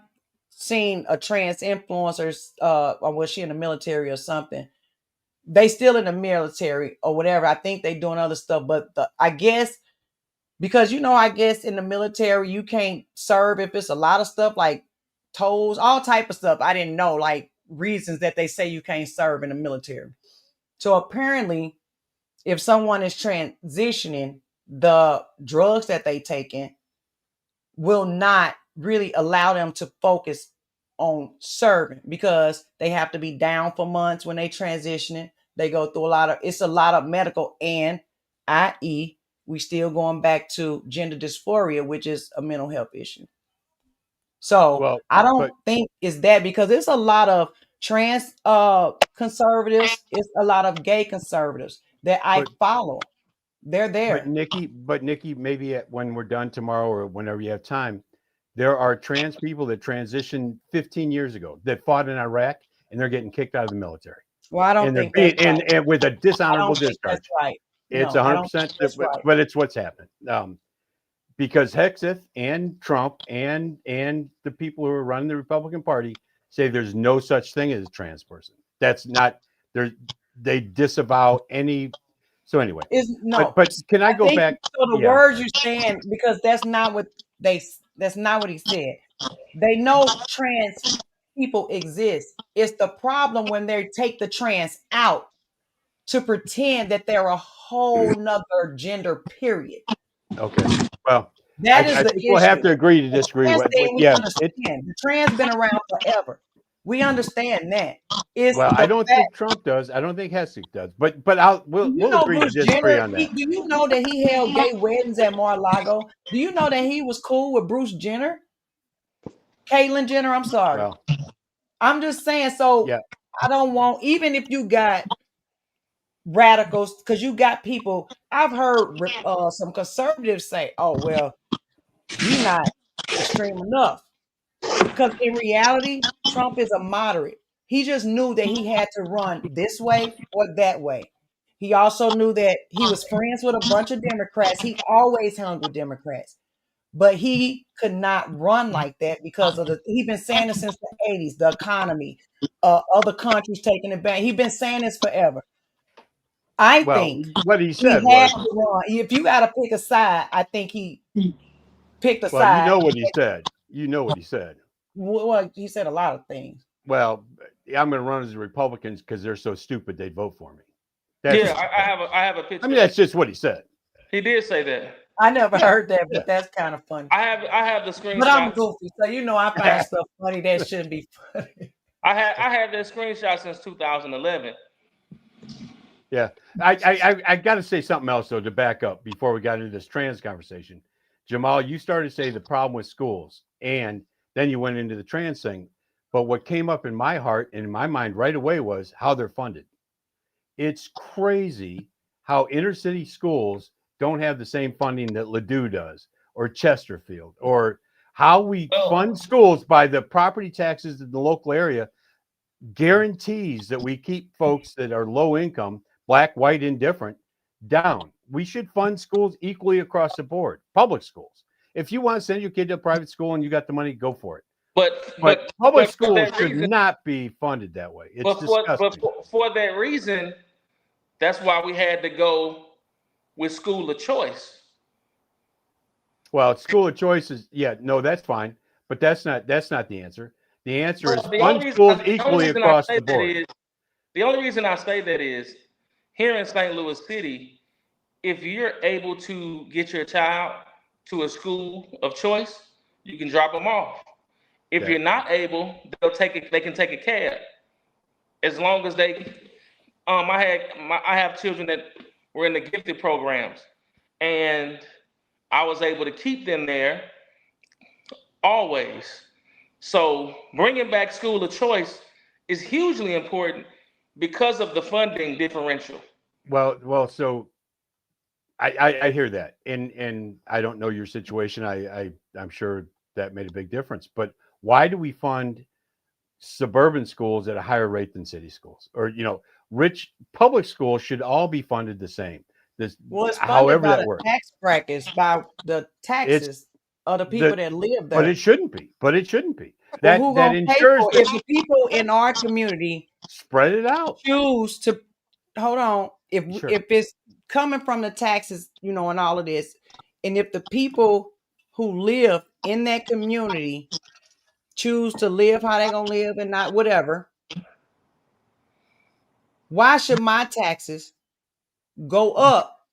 seen a trans influencer, or was she in the military or something? They still in the military or whatever. I think they doing other stuff, but I guess because I guess in the military you can't serve if it's a lot of stuff like tolls, all type of stuff. I didn't know like reasons that they say you can't serve in the military. So apparently, if someone is transitioning, the drugs that they taking will not really allow them to focus on serving because they have to be down for months when they transitioning. They go through it's a lot of medical, and i.e. we still going back to gender dysphoria, which is a mental health issue. So I don't think it's that, because it's a lot of trans conservatives, it's a lot of gay conservatives that I follow. They're there. But Nikki, maybe when we're done tomorrow or whenever you have time, there are trans people that transitioned 15 years ago that fought in Iraq and they're getting kicked out of the military. Well, I don't think that's right. And with a dishonorable discharge. That's right. It's 100%, but it's what's happened. Because Hegseth and Trump and the people who are running the Republican Party say there's no such thing as a trans person. That's not there. They disavow any. So anyway, but can I go back? So the words you're saying, because that's not what he said. They know trans people exist. It's the problem when they take the trans out to pretend that they're a whole nother gender, period. Okay. Well, that is the issue. We'll have to agree to disagree. The trans been around forever. We understand that. I don't think Trump does. I don't think Hessig does. But we'll agree to disagree on that. Do you know that he held gay weddings at Mar-a-Lago? Do you know that he was cool with Bruce Jenner? Caitlyn Jenner, I'm sorry. Well, I'm just saying, so yeah. I don't want, even if you got radicals, because you got people, I've heard some conservatives say, oh, well, you're not extreme enough. Because in reality, Trump is a moderate. He just knew that he had to run this way or that way. He also knew that he was friends with a bunch of Democrats. He always hung with Democrats. But he could not run like that because of he's been saying it since the 80s, the economy, other countries taking it back. He's been saying this forever. I Well, think what he he said had was, to run. If you got to pick a side, I think he picked a well, you side. know what he said. You know what he said. Well, he said a lot of things. Well, I'm going to run as a Republicans because they're so stupid they'd vote for me. That's Yeah, I have a picture. I mean, that's just what he said. He did say that. I never heard that, but that's kind of funny. I have the screenshot. But I'm goofy, so you know I find stuff funny that shouldn't be funny. I had that screenshot since 2011. Yeah, I got to say something else though to back up before we got into this trans conversation. Jamal, you started to say the problem with schools, and then you went into the trans thing. But what came up in my heart and in my mind right away was how they're funded. It's crazy how inner city schools don't have the same funding that Ladue does, or Chesterfield, or how we fund schools by the property taxes in the local area guarantees that we keep folks that are low income, black, white, indifferent, down. We should fund schools equally across the board, public schools. If you want to send your kid to a private school and you got the money, go for it. But public schools should not be funded that way. It's disgusting. For that reason, that's why we had to go with school of choice. Well, school of choice is that's fine, but that's not the answer. The answer is fund schools equally across the board. The only reason I say that is here in St. Louis City, if you're able to get your child to a school of choice, you can drop them off. If you're not able, they can take a cab. As long as they I have children that were in the gifted programs, and I was able to keep them there always. So bringing back school of choice is hugely important because of the funding differential. Well, so I hear that, and I don't know your situation. I'm sure that made a big difference. But why do we fund suburban schools at a higher rate than city schools? Or rich public schools should all be funded the same. It's funded however by that the works. tax brackets, by the taxes of the people that live there. But it shouldn't be. That ensures that if the people in our community spread it out, choose to hold on. If it's coming from the taxes, and all of this, and if the people who live in that community choose to live how they're gonna live and not whatever, why should my taxes go up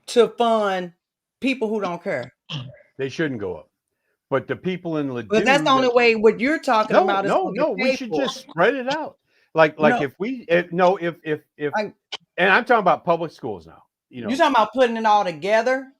to fund people who don't care? They shouldn't go up. But the people in Ladue, but that's the only way what you're talking about is we should just spread it out. Like and I'm talking about public schools now. You're talking about putting it all together.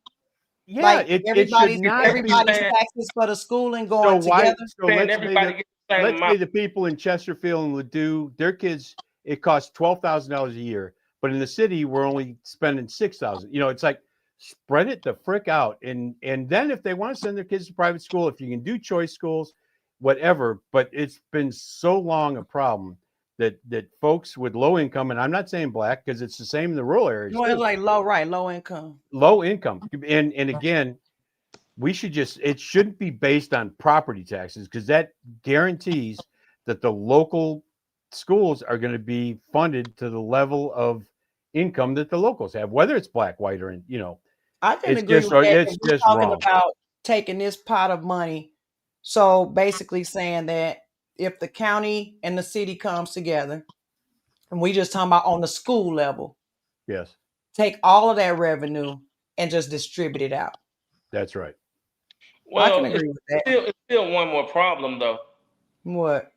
Yeah, like everybody's everybody's taxes for the school and going together. So let's say the people in Chesterfield and Ladue, their kids, it costs $12,000 a year, but in the city we're only spending $6,000. It's like spread it the frick out, and then if they want to send their kids to private school, if you can do choice schools, whatever. But it's been so long a problem that folks with low income, and I'm not saying black because it's the same in the rural areas. No, it's like low income. Low income, and again, it shouldn't be based on property taxes because that guarantees that the local schools are going to be funded to the level of income that the locals have, whether it's black, white, or I can agree with that. It's just talking about taking this pot of money. So basically saying that if the county and the city comes together, and we just talking about on the school level, yes, take all of that revenue and just distribute it out. That's right. Well, I can agree with that. It's still one more problem though. What?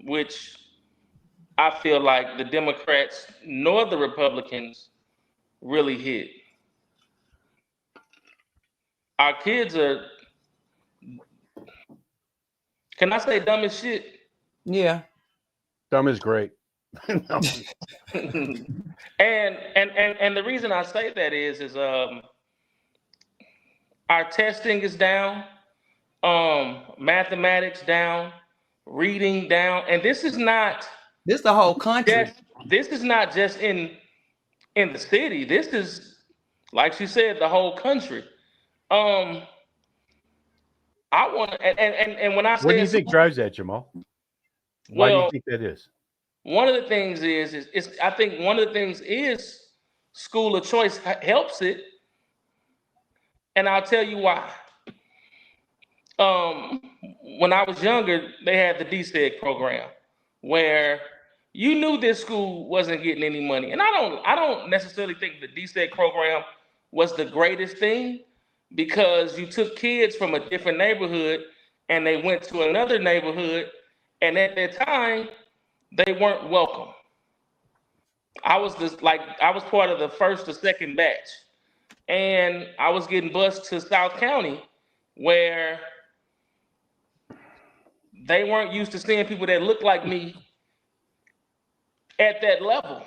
Which I feel like the Democrats nor the Republicans really hit. our kids are, can I say dumb as shit? Yeah. Dumb is great. No. and the reason I say that is our testing is down, mathematics down, reading down, and this is not This the whole country. This is not just in the city. This is, like she said, the whole country. I want to, and when I say What do you think drives that, Jamal? Why do you think that is? One of the things is I think one of the things is school of choice helps it, and I'll tell you why. When I was younger, they had the DSEG program where you knew this school wasn't getting any money, and I don't necessarily think the DSEG program was the greatest thing, because you took kids from a different neighborhood and they went to another neighborhood, and at that time they weren't welcome. I was part of the first or second batch, and I was getting bused to South County where they weren't used to seeing people that looked like me at that level.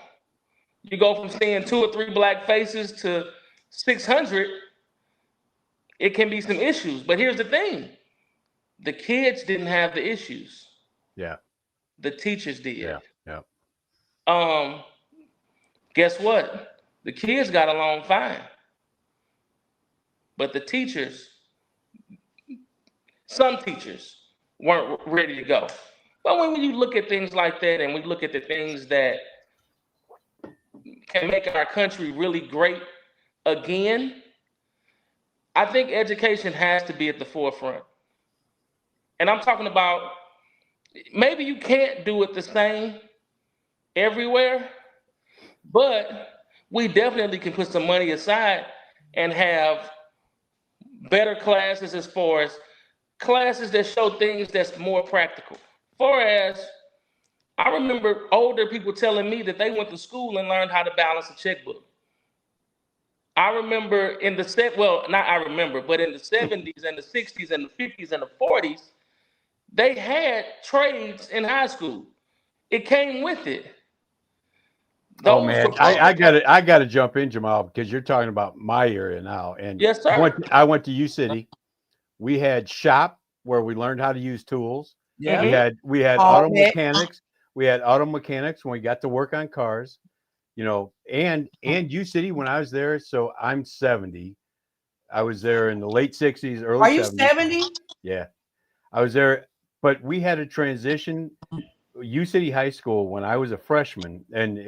You go from seeing 2 or 3 black faces to 600, it can be some issues. But here's the thing. The kids didn't have the issues. Yeah. The teachers did. Yeah. Guess what? The kids got along fine. But the teachers, some teachers weren't ready to go. But when you look at things like that, and we look at the things that can make our country really great again, I think education has to be at the forefront. And I'm talking about, maybe you can't do it the same everywhere, but we definitely can put some money aside and have better classes, as far as classes that show things that's more practical. For as I remember older people telling me that they went to school and learned how to balance a checkbook. I remember in the but in the 70s and the 60s and the 50s and the 40s, they had trades in high school. It came with it. Oh man, I got to jump in, Jamal, because you're talking about my area now. And yes, sir. I went to U City. We had shop where we learned how to use tools. Yeah. We had auto mechanics. We had auto mechanics when we got to work on cars. You know, and U City when I was there. So I'm 70. I was there in the late 60s, early 70s. Are you 70? Yeah, I was there. But we had a transition. U City High School when I was a freshman, and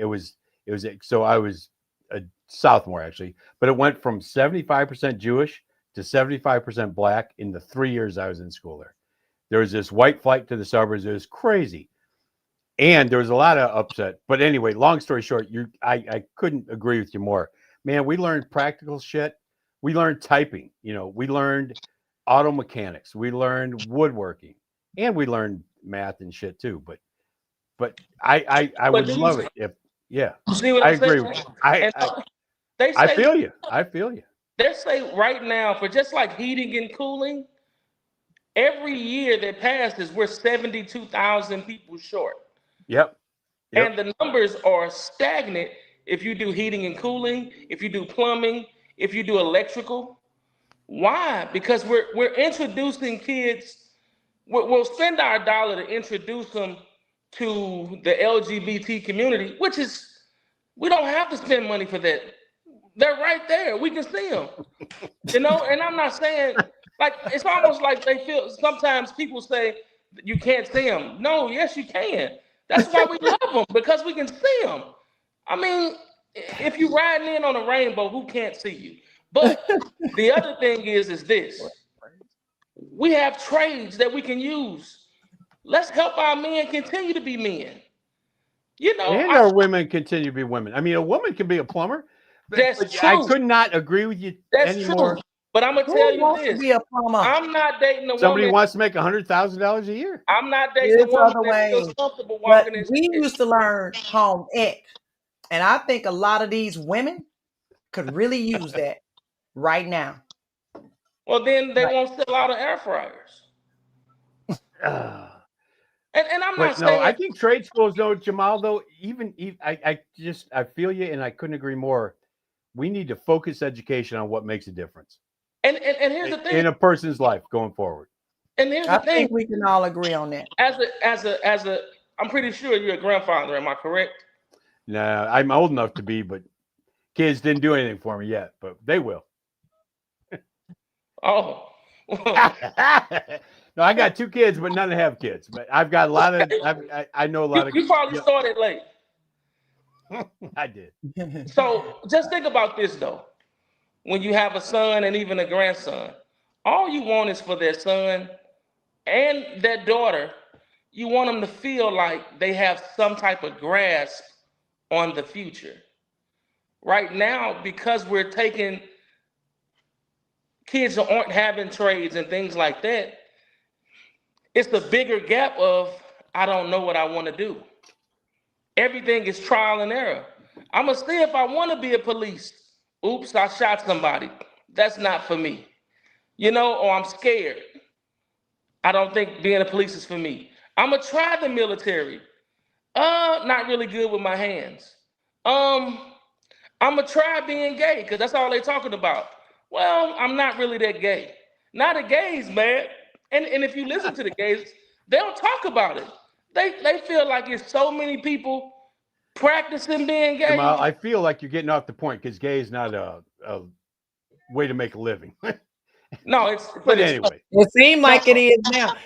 so I was a sophomore actually, but it went from 75% Jewish to 75% black in the 3 years I was in school there. There was this white flight to the suburbs. It was crazy. And there was a lot of upset. But anyway, long story short, I couldn't agree with you more. Man, we learned practical shit. We learned typing, we learned auto mechanics, we learned woodworking, and we learned math and shit too. But I would love it if see what I I'm agree saying? with you. I feel you. I feel you. They say right now, for just like heating and cooling, every year that passes, we're 72,000 people short. Yep. And the numbers are stagnant if you do heating and cooling, if you do plumbing, if you do electrical. Why? Because we're introducing kids. We'll spend our dollar to introduce them to the LGBT community, which is, we don't have to spend money for that. They're right there. We can see them. And I'm not saying, like, it's almost like they feel, sometimes people say you can't see them. No, yes, you can. That's why we love them, because we can see them. I mean, if you're riding in on a rainbow, who can't see you? But the other thing is this. We have trades that we can use. Let's help our men continue to be men. And our women continue to be women. I mean, a woman can be a plumber. That's true. I could not agree with you anymore. True. But I'm gonna tell you this: be a plumber? I'm not dating a Somebody woman. wants to make $100,000 a year. I'm not dating a woman that feels comfortable walking in. We used to learn home ec, and I think a lot of these women could really use that right now. Well, then they won't sell out of air fryers. And I'm not But no, saying I think trade schools, though, Jamal, though, I feel you, and I couldn't agree more. We need to focus education on what makes a difference. And here's the thing. In a person's life going forward. And here's the I thing. think we can all agree on that. As a, I'm pretty sure you're a grandfather. Am I correct? Nah, I'm old enough to be, but kids didn't do anything for me yet, but they will. Oh. No, I got 2 kids, but none have kids. But I've got a lot of. I know a lot of. You probably started late. I did. So just think about this though. When you have a son and even a grandson, all you want is for their son and their daughter, you want them to feel like they have some type of grasp on the future. Right now, because we're taking kids that aren't having trades and things like that, it's the bigger gap of, I don't know what I want to do. Everything is trial and error. I'm going to see if I want to be a police. Oops, I shot somebody. That's not for me. You know, or I'm scared. I don't think being a police is for me. I'm going to try the military. Not really good with my hands. I'm going to try being gay because that's all they're talking about. Well, I'm not really that gay. Not the gays, man. And if you listen to the gays, they don't talk about it. They feel like it's so many people practicing being gay. Jamal, I feel like you're getting off the point because gay is not a way to make a living. No, it's but anyway. It seems like it is now.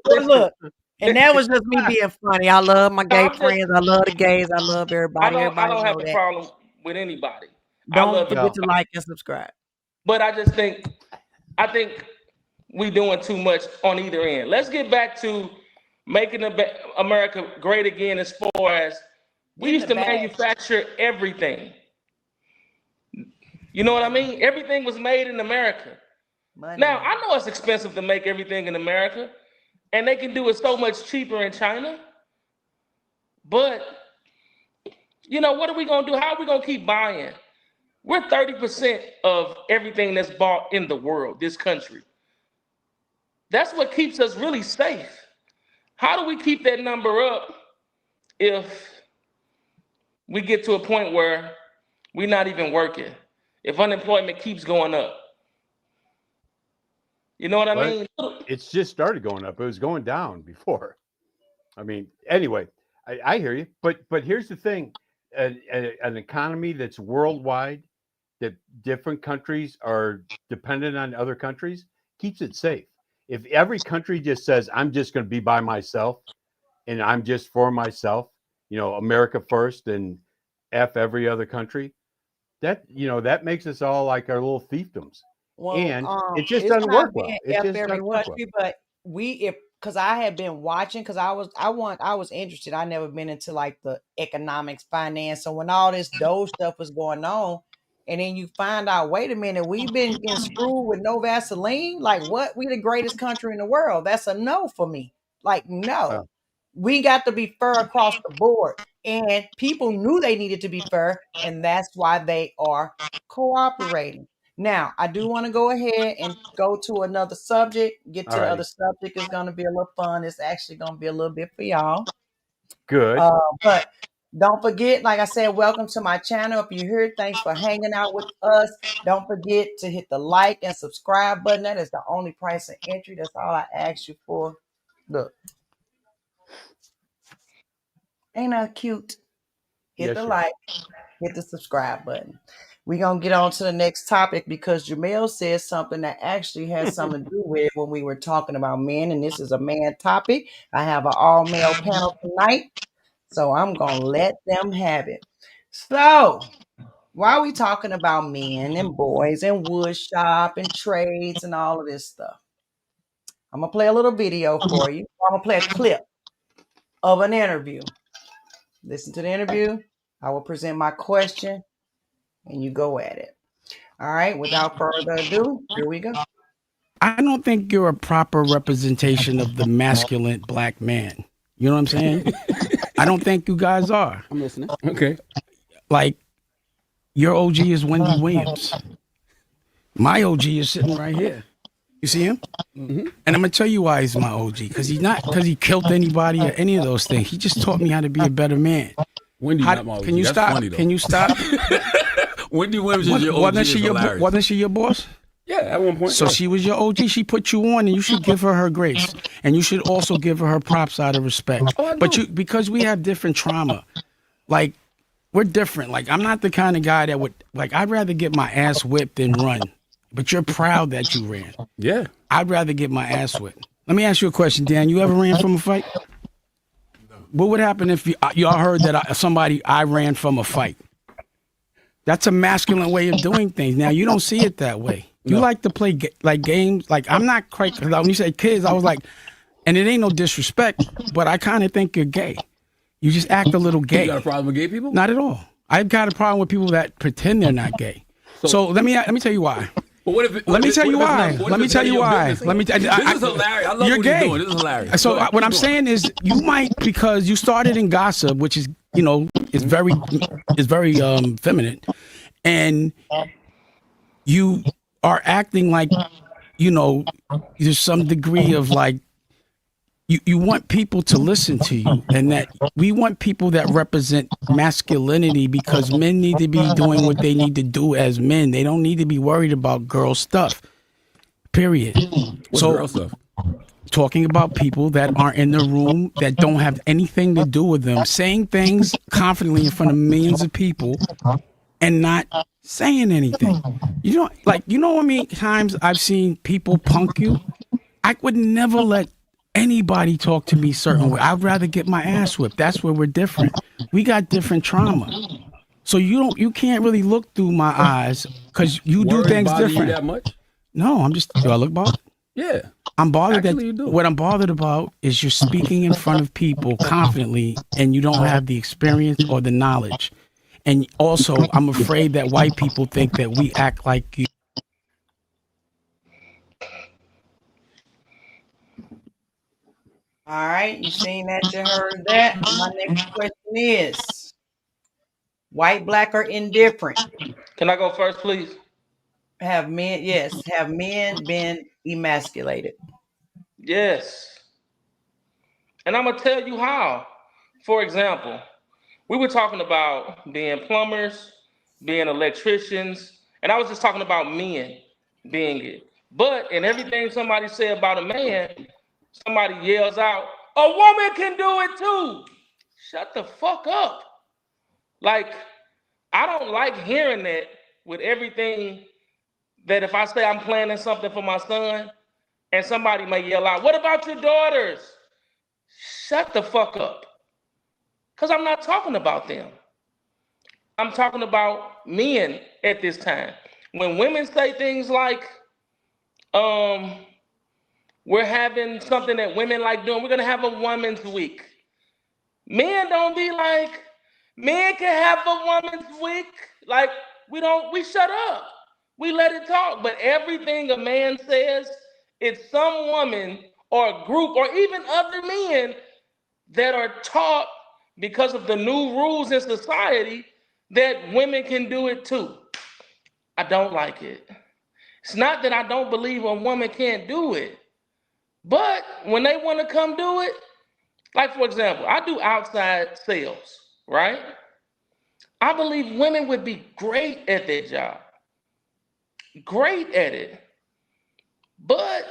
Look, and that was just me being funny. I love my gay friends. I love the gays. I love everybody. I don't have know a problem with anybody. Don't forget to like and subscribe. But I think we doing too much on either end. Let's get back to making America great again as far as we used to manufacture everything. You know what I mean? Everything was made in America. Now, I know it's expensive to make everything in America, and they can do it so much cheaper in China. But, you know, what are we going to do? How are we going to keep buying? We're 30% of everything that's bought in the world, this country. That's what keeps us really safe. How do we keep that number up if we get to a point where we're not even working? If unemployment keeps going up? You know what I mean? It's just started going up. It was going down before. I mean, anyway, I hear you. But here's the thing. An economy that's worldwide, that different countries are dependent on other countries, keeps it safe. If every country just says, I'm just going to be by myself and I'm just for myself, you know, America first and F every other country, that, you know, that makes us all like our little fiefdoms. Well, and it just doesn't work well. It just doesn't work well. But because I had been watching, because I was interested. I never been into like the economics, finance. So when all this Doge stuff was going on, and then you find out, wait a minute, we've been getting screwed with no Vaseline. Like what? We the greatest country in the world. That's a no for me. Like no, we got to be fair across the board. And people knew they needed to be fair, and that's why they are cooperating. Now, I do want to go ahead and go to another subject. Get to the other subject. It's going to be a little fun. It's actually going to be a little bit for y'all. Good. But don't forget, like I said, welcome to my channel. If you're here, thanks for hanging out with us. Don't forget to hit the like and subscribe button. That is the only price of entry. That's all I ask you for. Look. Ain't that cute? Hit the like, hit the subscribe button. We're going to get on to the next topic because Jamel said something that actually has something to do with when we were talking about men, and this is a man topic. I have an all-male panel tonight, so I'm going to let them have it. So, while we talking about men and boys and wood shop and trades and all of this stuff, I'm going to play a little video for you. I'm going to play a clip of an interview. Listen to the interview. I will present my question, and you go at it. All right, without further ado, here we go. I don't think you're a proper representation of the masculine black man. You know what I'm saying? I don't think you guys are. I'm listening. Okay. Like, your OG is Wendy Williams. My OG is sitting right here. You see him? Mm-hmm. And I'm gonna tell you why he's my OG. Because he's not because he killed anybody or any of those things. He just taught me how to be a better man. Wendy, not my OG. Can you That's stop? funny, though. Can you stop? Wendy Williams is your OG. Wasn't she your boss? Yeah, at one point. So yeah. she was your OG. She put you on, and you should give her grace, and you should also give her props out of respect. But because we have different trauma, like we're different. Like I'm not the kind of guy that would like. I'd rather get my ass whipped than run. But you're proud that you ran. Yeah. I'd rather get my ass whipped. Let me ask you a question, Dan. You ever ran from a fight? No. What would happen if y'all heard that I ran from a fight? That's a masculine way of doing things. Now, you don't see it that way. You like to play like games. Like, I'm not quite, because when you say kids, I was like, and it ain't no disrespect, but I kind of think you're gay. You just act a little gay. You got a problem with gay people? Not at all. I've got a problem with people that pretend they're not gay. So let me tell you why. But what if Let me tell you why. This is hilarious. I love you're what gay. you're doing. This is hilarious. So what I'm saying is, you might, because you started in gossip, which is, you know, is very feminine, and you are acting like, you know, there's some degree of like, you want people to listen to you, and that we want people that represent masculinity, because men need to be doing what they need to do as men. They don't need to be worried about girl stuff, period. What's girl stuff? Talking about people that aren't in the room, that don't have anything to do with them, saying things confidently in front of millions of people and not saying anything. You know how many times I've seen people punk you? I would never let anybody talk to me certain way. I'd rather get my ass whipped. That's where we're different. We got different trauma. So you can't really look through my eyes, because you do things different. You that much? No, do I look bothered? Yeah. I'm bothered Actually, you do. What I'm bothered about is you're speaking in front of people confidently, and you don't have the experience or the knowledge. And also, I'm afraid that white people think that we act like you. All right, you seen that, you heard that. My next question is, white, black, or indifferent? Can I go first, please? Have men been emasculated? Yes. And I'm going to tell you how. For example, we were talking about being plumbers, being electricians, and I was just talking about men being it. But in everything somebody said about a man, somebody yells out, a woman can do it too. Shut the fuck up. Like, I don't like hearing that with everything, that if I say I'm planning something for my son and somebody may yell out, what about your daughters? Shut the fuck up. Because I'm not talking about them. I'm talking about men at this time. When women say things like, we're having something that women like doing, we're going to have a woman's week. Men don't be like, men can have a woman's week. Like, we shut up. We let it talk. But everything a man says, it's some woman or a group or even other men that are taught, because of the new rules in society, that women can do it too. I don't like it. It's not that I don't believe a woman can't do it, but when they want to come do it, like for example, I do outside sales, right? I believe women would be great at that job. Great at it. But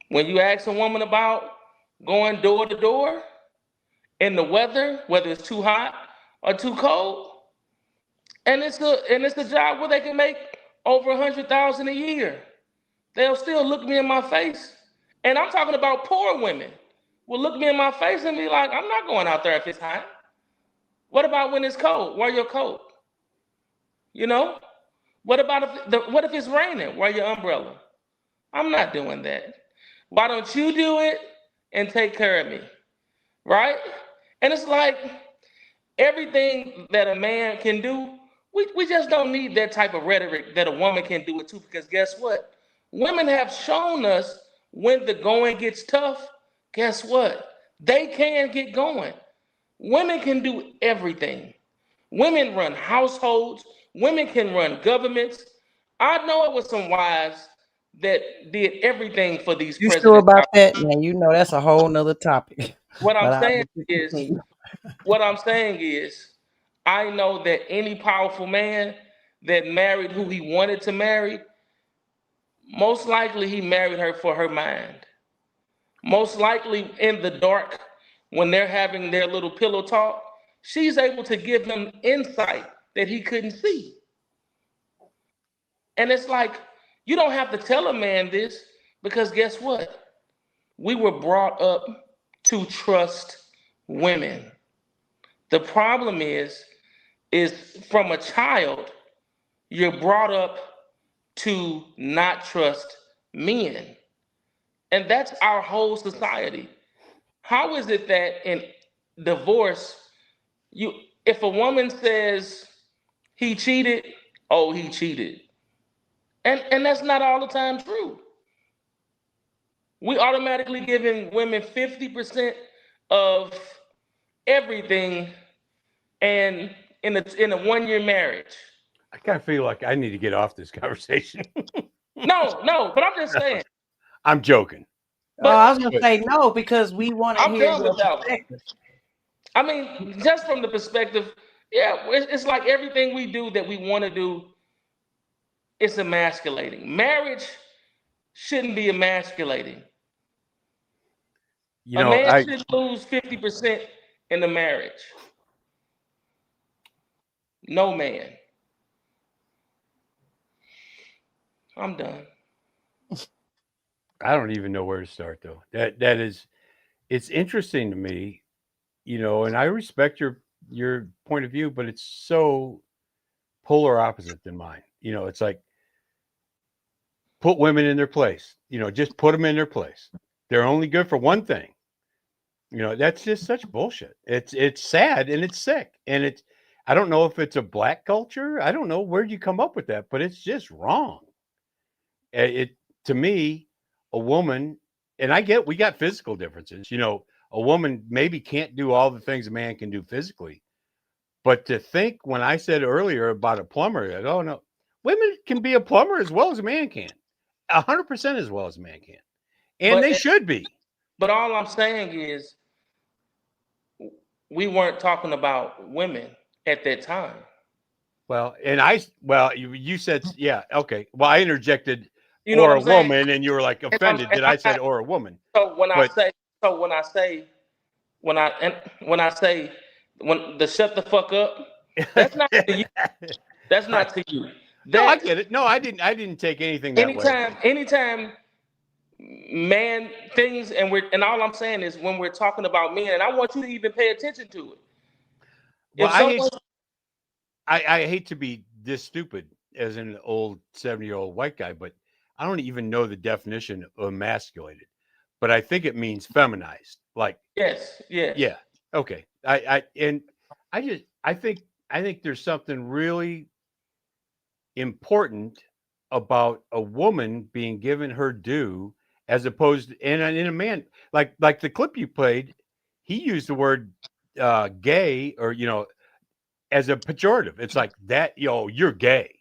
when you ask a woman about going door to door in the weather, whether it's too hot or too cold, and it's a job where they can make over $100,000 a year, they'll still look me in my face. And I'm talking about poor women will look me in my face and be like, I'm not going out there if it's hot. What about when it's cold? Wear your coat. You know? What if it's raining? Wear your umbrella. I'm not doing that. Why don't you do it and take care of me? Right? And it's like everything that a man can do, we just don't need that type of rhetoric that a woman can do it too, because guess what? Women have shown us when the going gets tough, guess what? They can get going. Women can do everything. Women run households. Women can run governments. I know it was some wives that did everything for these You sure presidents. about that? Man, you know that's a whole nother topic. What I'm But saying is, I know that any powerful man that married who he wanted to marry, most likely he married her for her mind. Most likely in the dark, when they're having their little pillow talk, she's able to give him insight that he couldn't see. And it's like, you don't have to tell a man this, because guess what? We were brought up to trust women. The problem is from a child, you're brought up to not trust men. And that's our whole society. How is it that in divorce, if a woman says he cheated, oh, he cheated. And that's not all the time true. We automatically giving women 50% of everything and in a 1-year marriage. I kind of feel like I need to get off this conversation. No, but I'm just saying. I'm joking. But I was gonna say no, because we want to hear done your with that perspective. I mean, just from the perspective, yeah, it's like everything we do that we want to do, it's emasculating. Marriage shouldn't be emasculating. You a know, man should lose 50% in the marriage. No man. I'm done. I don't even know where to start though. That is, it's interesting to me, you know, and I respect your point of view, but it's so polar opposite than mine. You know, it's like put women in their place. You know, just put them in their place. They're only good for one thing. You know, that's just such bullshit. It's sad and it's sick. And I don't know if it's a black culture. I don't know where'd you come up with that, but it's just wrong. To me, a woman, and we got physical differences. You know, a woman maybe can't do all the things a man can do physically. But to think when I said earlier about a plumber, that, oh no, women can be a plumber as well as a man can. 100% as well as a man can. And they should be. But all I'm saying is we weren't talking about women at that time. Well, and you said, yeah, okay. Well, I interjected you know or what I'm a woman, and you were like offended that I said or a woman. So when I say when the shut the fuck up, that's not to you. That's not to you. No, I get it. No, I didn't take anything that way. Anytime man things and all I'm saying is when we're talking about men, and I want you to even pay attention to it. Well, I hate to be this stupid as an old 70-year-old white guy, but I don't even know the definition of emasculated. But I think it means feminized. Like yes. Yeah. Okay. I think there's something really important about a woman being given her due as opposed to in a man, like the clip you played, he used the word gay, or you know, as a pejorative. It's like that, you're gay.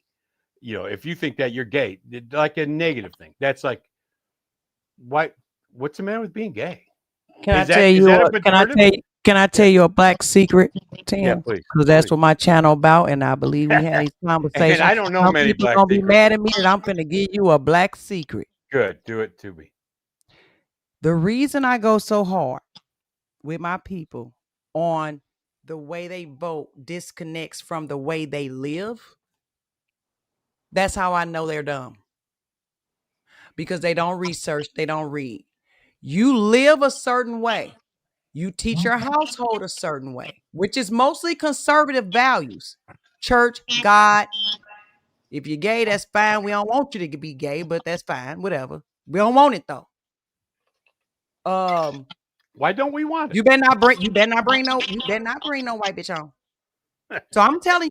You know, if you think that you're gay, like a negative thing. That's like, what's the matter with being gay? Can I tell you a black secret, Tim? Yeah, please. Because that's what my channel about, and I believe we had these conversations. And I don't know many people black gonna be secrets. mad at me that I'm finna give you a black secret. Good, do it to me. The reason I go so hard with my people on the way they vote disconnects from the way they live, that's how I know they're dumb. Because they don't research, they don't read. You live a certain way. You teach your household a certain way, which is mostly conservative values. Church, God. If you're gay, that's fine. We don't want you to be gay, but that's fine. Whatever. We don't want it though. Why don't we want it? You better not bring no white bitch on. So I'm telling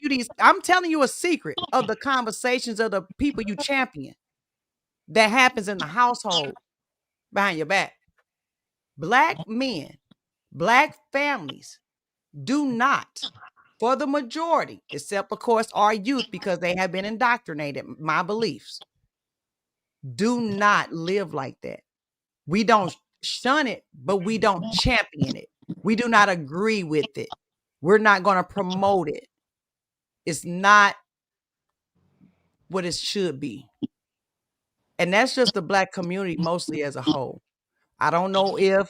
you a secret of the conversations of the people you champion that happens in the household behind your back. Black men, black families do not for the majority, except of course our youth, because they have been indoctrinated, my beliefs, do not live like that. We don't shun it, but we don't champion it. We do not agree with it. We're not going to promote it. It's not what it should be. And that's just the Black community mostly as a whole. I don't know if,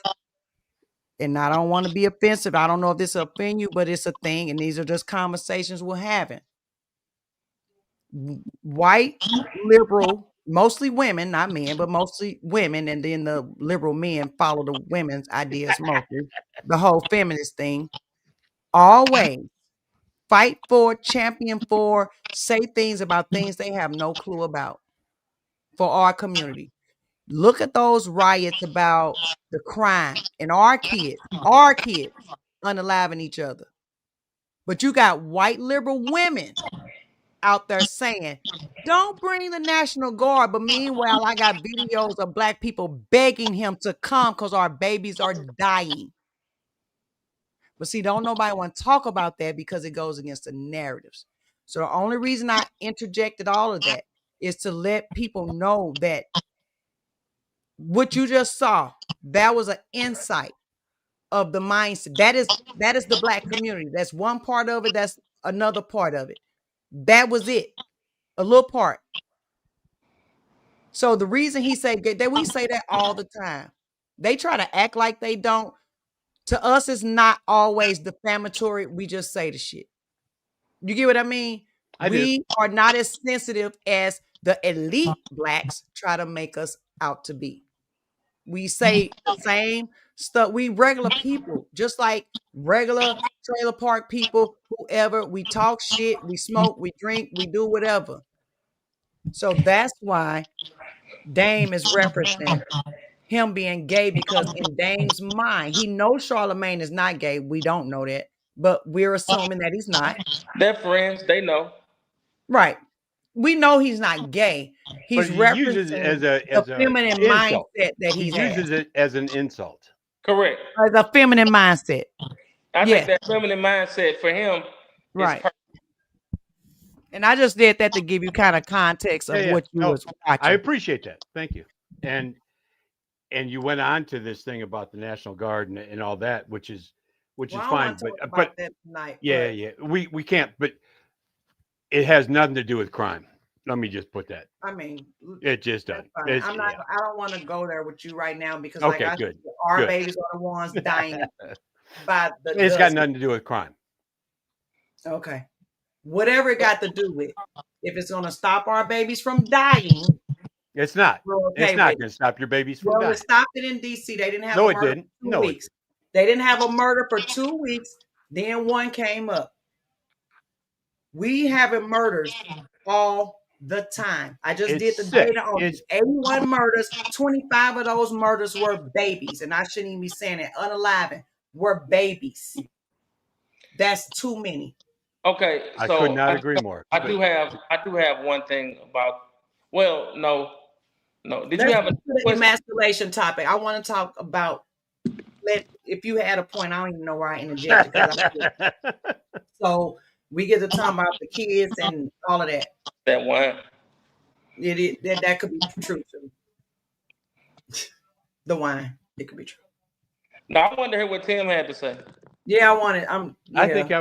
and I don't want to be offensive, I don't know if this will offend you, but it's a thing, and these are just conversations we're having. White, liberal, mostly women, not men, but mostly women, and then the liberal men follow the women's ideas mostly, the whole feminist thing, always fight for, champion for, say things about things they have no clue about for our community. Look at those riots about the crime and our kids unaliving each other. But you got white liberal women out there saying, don't bring the National Guard. But meanwhile, I got videos of Black people begging him to come because our babies are dying. But see, don't nobody want to talk about that because it goes against the narratives. So the only reason I interjected all of that is to let people know that what you just saw, that was an insight of the mindset. That is the Black community. That's one part of it. That's another part of it. That was it. A little part. So the reason he said that, we say that all the time. They try to act like they don't. To us, it's not always defamatory. We just say the shit. You get what I mean? We are not as sensitive as the elite Blacks try to make us out to be. We say the same stuff. We regular people, just like regular trailer park people, whoever. We talk shit, we smoke, we drink, we do whatever. So that's why Dame is referencing him being gay, because in Dame's mind, he knows Charlemagne is not gay. We don't know that, but we're assuming that he's not. They're friends. They know. Right. We know he's not gay. He's referencing the feminine mindset that he uses it as an insult. Correct. As a feminine mindset. I think that feminine mindset for him right. is perfect. And I just did that to give you kind of context of what you was watching. I appreciate that. Thank you. And you went on to this thing about the National Guard and all that, which is fine. But that tonight, yeah. We can't. But it has nothing to do with crime. Let me just put that. I mean, it just doesn't. I don't want to go there with you right now because, okay, like good. Our babies are the ones dying by the. It's got nothing to do with crime. Okay, whatever it got to do with, if it's going to stop our babies from dying, it's not. Okay, it's not going to stop your babies from dying. It stopped it in D.C. They didn't have. No, it didn't. No, weeks. They didn't have a murder for 2 weeks. Then one came up. We having murders all the time. I just did the data on 81 murders. 25 of those murders were babies, and I shouldn't even be saying it. Unaliving were babies. That's too many. Okay, so I could not agree more. I do have one thing about. Well, no. Did you have a emasculation topic? I want to talk about. If you had a point, I don't even know where I interjected. So we get to talk about the kids and all of that. That one. That could be true too. The wine, it could be true. No, I want to hear what Tim had to say. Yeah, I want it. I think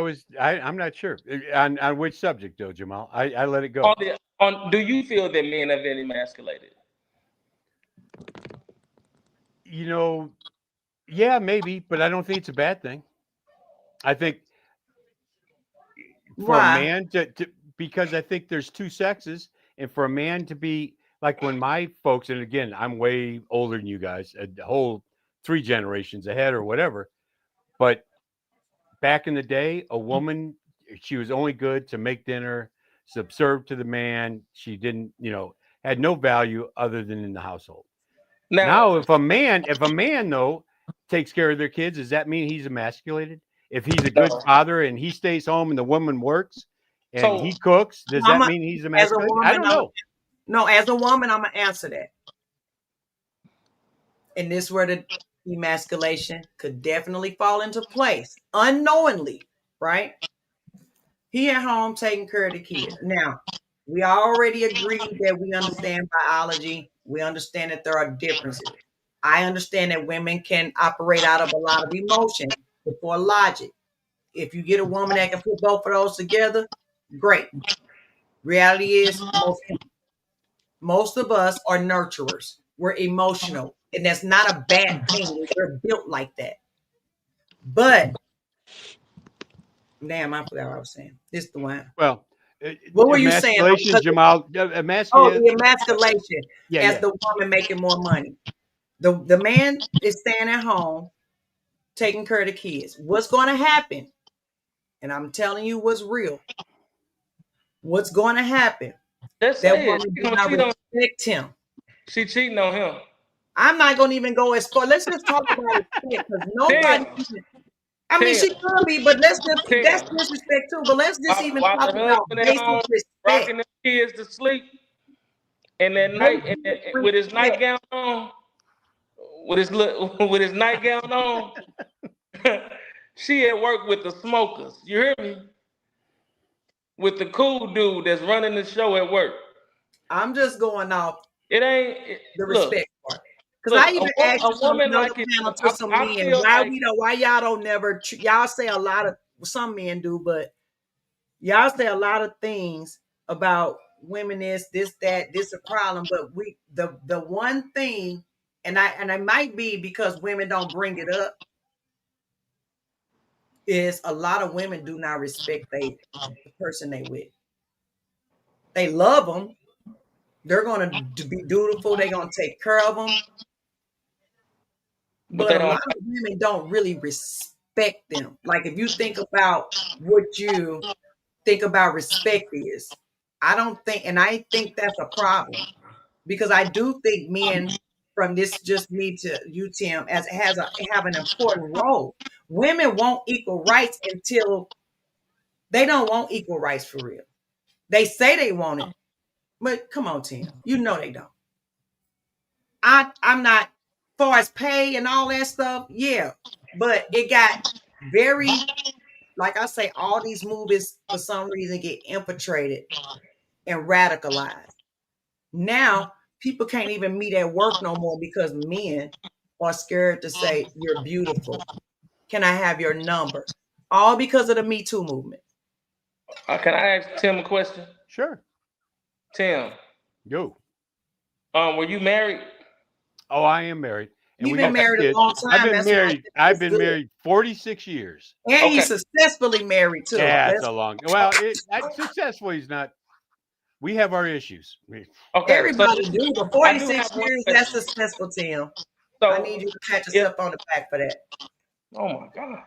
I'm not sure on which subject though, Jamal. I let it go. Do you feel that men have been emasculated? Yeah, maybe, but I don't think it's a bad thing. I think for a man to because I think there's two sexes, and for a man to be like when my folks, and again, I'm way older than you guys, a whole 3 generations ahead or whatever, but back in the day, a woman, she was only good to make dinner, subserve to the man. She didn't, had no value other than in the household. Now if a man though takes care of their kids, does that mean he's emasculated? If he's a good father and he stays home and the woman works and he cooks, does that mean he's emasculated? I don't know. No, as a woman, I'm gonna answer that. And this where the emasculation could definitely fall into place unknowingly, right? He at home taking care of the kids. Now, we already agreed that we understand biology. We understand that there are differences. I understand that women can operate out of a lot of emotion before logic. If you get a woman that can put both of those together, great. Reality is most of us are nurturers. We're emotional, and that's not a bad thing. We're built like that. But damn, I forgot what I was saying. This the one. Well, What were you saying? emasculation, Jamal. Oh, Emasculation. the emasculation as Yeah. the woman making more money. The man is staying at home, taking care of the kids. What's going to happen? And I'm telling you what's real. What's going to happen? Let's That say it. woman does not respect him. She cheating on him. I'm not going to even go as far. Let's just talk about respect because nobody. I mean, she could be, but let's just that's disrespect too. But let's just even While talk the about husband at basic home respect. rocking the kids to sleep, and that night with his nightgown on, with his nightgown on, she at work with the smokers. You hear me? With the cool dude that's running the show at work. I'm just going off. It ain't the respect part. Because I even asked you on another panel to some men, why y'all don't never, y'all say a lot of, some men do, but y'all say a lot of things about women this, that, this a problem, but the one thing, and it might be because women don't bring it up, is a lot of women do not respect the person they with. They love them. They're going to be dutiful. They're going to take care of them. But a lot of women don't really respect them. Like if you think about what you think about respect is, I don't think, and I think that's a problem because I do think men, from this just me to you, Tim, as have an important role. Women want equal rights until they don't want equal rights for real. They say they want it, but come on, Tim, you know they don't. I'm not, far as pay and all that stuff, yeah. But it got very, like I say, all these movies for some reason get infiltrated and radicalized. Now people can't even meet at work no more because men are scared to say you're beautiful. Can I have your number? All because of the Me Too movement. Can I ask Tim a question? Sure. Tim. Yo. Were you married? Oh, I am married. You've been married a long time. I've been married 46 years. And you successfully married too. Yeah, it's a long. Well, successfully is not. We have our issues. Okay, everybody do, but 46 years, that's successful, Tim. So I need you to pat yourself on the back for that. Oh my God.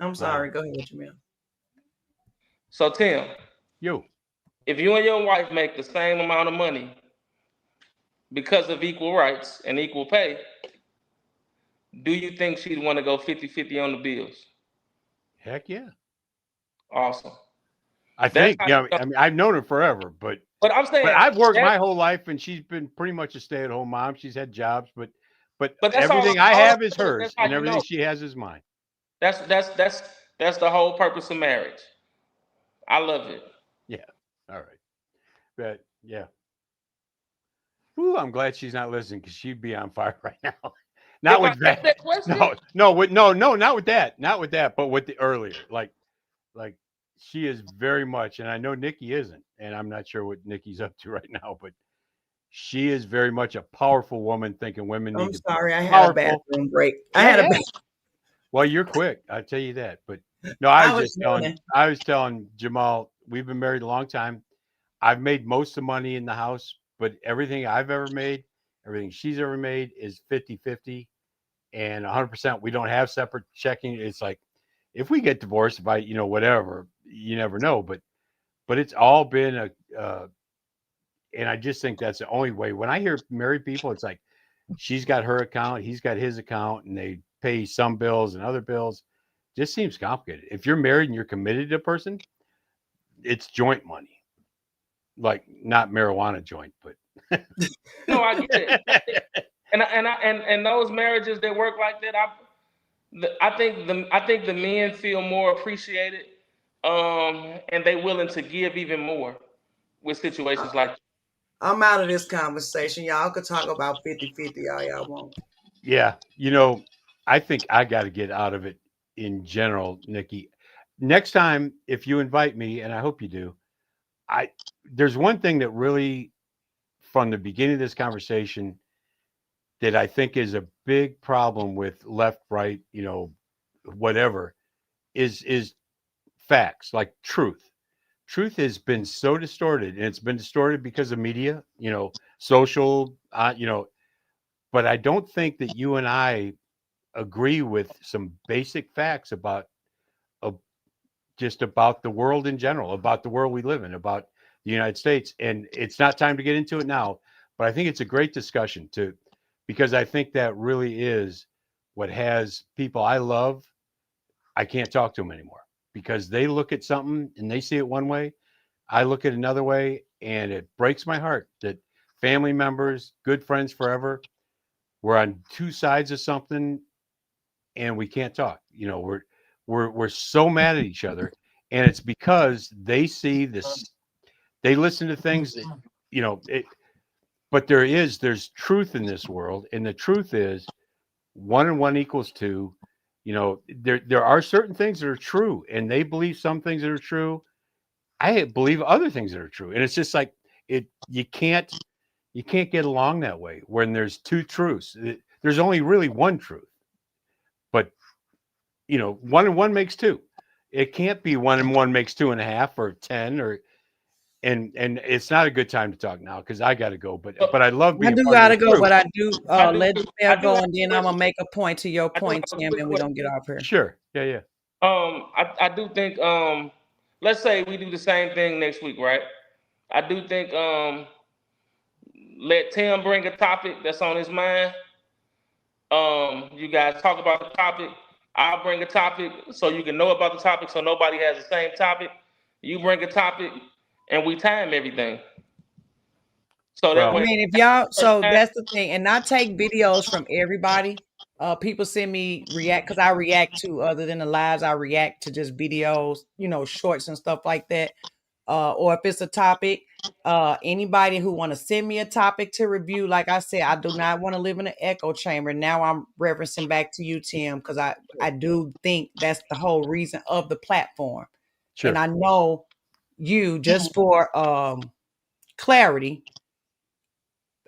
I'm sorry. Go ahead, Jamil. So Tim, if you and your wife make the same amount of money because of equal rights and equal pay, do you think she'd want to go 50-50 on the bills? Heck yeah. Awesome. I think, yeah. I mean, I've known her forever, but I'm saying, I've worked my whole life, and she's been pretty much a stay-at-home mom. She's had jobs, but everything I have is hers, and everything she has is mine. That's the whole purpose of marriage. I love it. Yeah. All right. But yeah. Ooh, I'm glad she's not listening because she'd be on fire right now. Not with that. No, not with that. Not with that, but with the earlier. Like she is very much, and I know Nikki isn't, and I'm not sure what Nikki's up to right now, but she is very much a powerful woman thinking women need to be sorry, I had a bathroom break. Well, you're quick, I'll tell you that. But no, I was telling Jamal, we've been married a long time. I've made most of the money in the house, but everything I've ever made, everything she's ever made is 50-50 and 100%. We don't have separate checking. It's like, if we get divorced, if I, whatever, you never know, but it's all been and I just think that's the only way. When I hear married people, it's like, she's got her account, he's got his account, and they pay some bills and other bills. Just seems complicated. If you're married and you're committed to a person, it's joint money. Like not marijuana joint, but no, I get it. And those marriages that work like that, I think the men feel more appreciated and they willing to give even more with situations like that. I'm out of this conversation. Y'all could talk about 50-50 all y'all want. Yeah, I think I got to get out of it in general, Nikki. Next time, if you invite me, and I hope you do, there's one thing that really, from the beginning of this conversation, that I think is a big problem with left, right, whatever, is facts, like truth. Truth has been so distorted, and it's been distorted because of media, social, but I don't think that you and I agree with some basic facts about just about the world in general, about the world we live in, about the United States. And it's not time to get into it now, but I think it's a great discussion because I think that really is what has people I love. I can't talk to them anymore because they look at something and they see it one way. I look at another way, and it breaks my heart that family members, good friends forever, we're on two sides of something and we can't talk. We're so mad at each other, and it's because they see this, they listen to things that, but there's truth in this world, and the truth is 1 and 1 equals 2. There are certain things that are true, and they believe some things that are true. I believe other things that are true, and it's just like you can't get along that way when there's two truths. There's only really one truth, but 1 and 1 makes 2. It can't be 1 and 1 makes 2.5 or 10 and it's not a good time to talk now because I got to go. But I love being. I do part gotta of the go, group. but I do let I Janelle do go, have and a then I'm gonna question. make a point to your I do point, have a Tim, quick and we're question. gonna get off here. Sure. Yeah. I do think let's say we do the same thing next week, right? I do think let Tim bring a topic that's on his mind. You guys talk about the topic. I'll bring a topic so you can know about the topic so nobody has the same topic. You bring a topic and we time everything. So that I way mean, if y'all, so that's the thing, and I take videos from everybody. People send me react because I react to other than the lives, I react to just videos, shorts and stuff like that. Or if it's a topic, anybody who want to send me a topic to review, like I said, I do not want to live in an echo chamber. Now I'm referencing back to you, Tim, because I do think that's the whole reason of the platform. Sure. And I know you, just for clarity,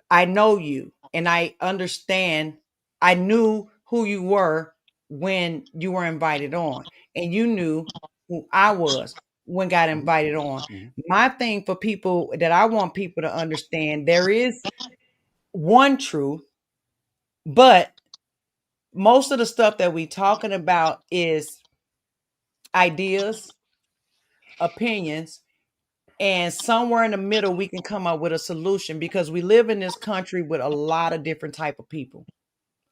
I know you and I understand. I knew who you were when you were invited on, and you knew who I was when got invited on. My thing for people that I want people to understand, there is one truth, but most of the stuff that we talking about is ideas, opinions, and somewhere in the middle we can come up with a solution because we live in this country with a lot of different type of people.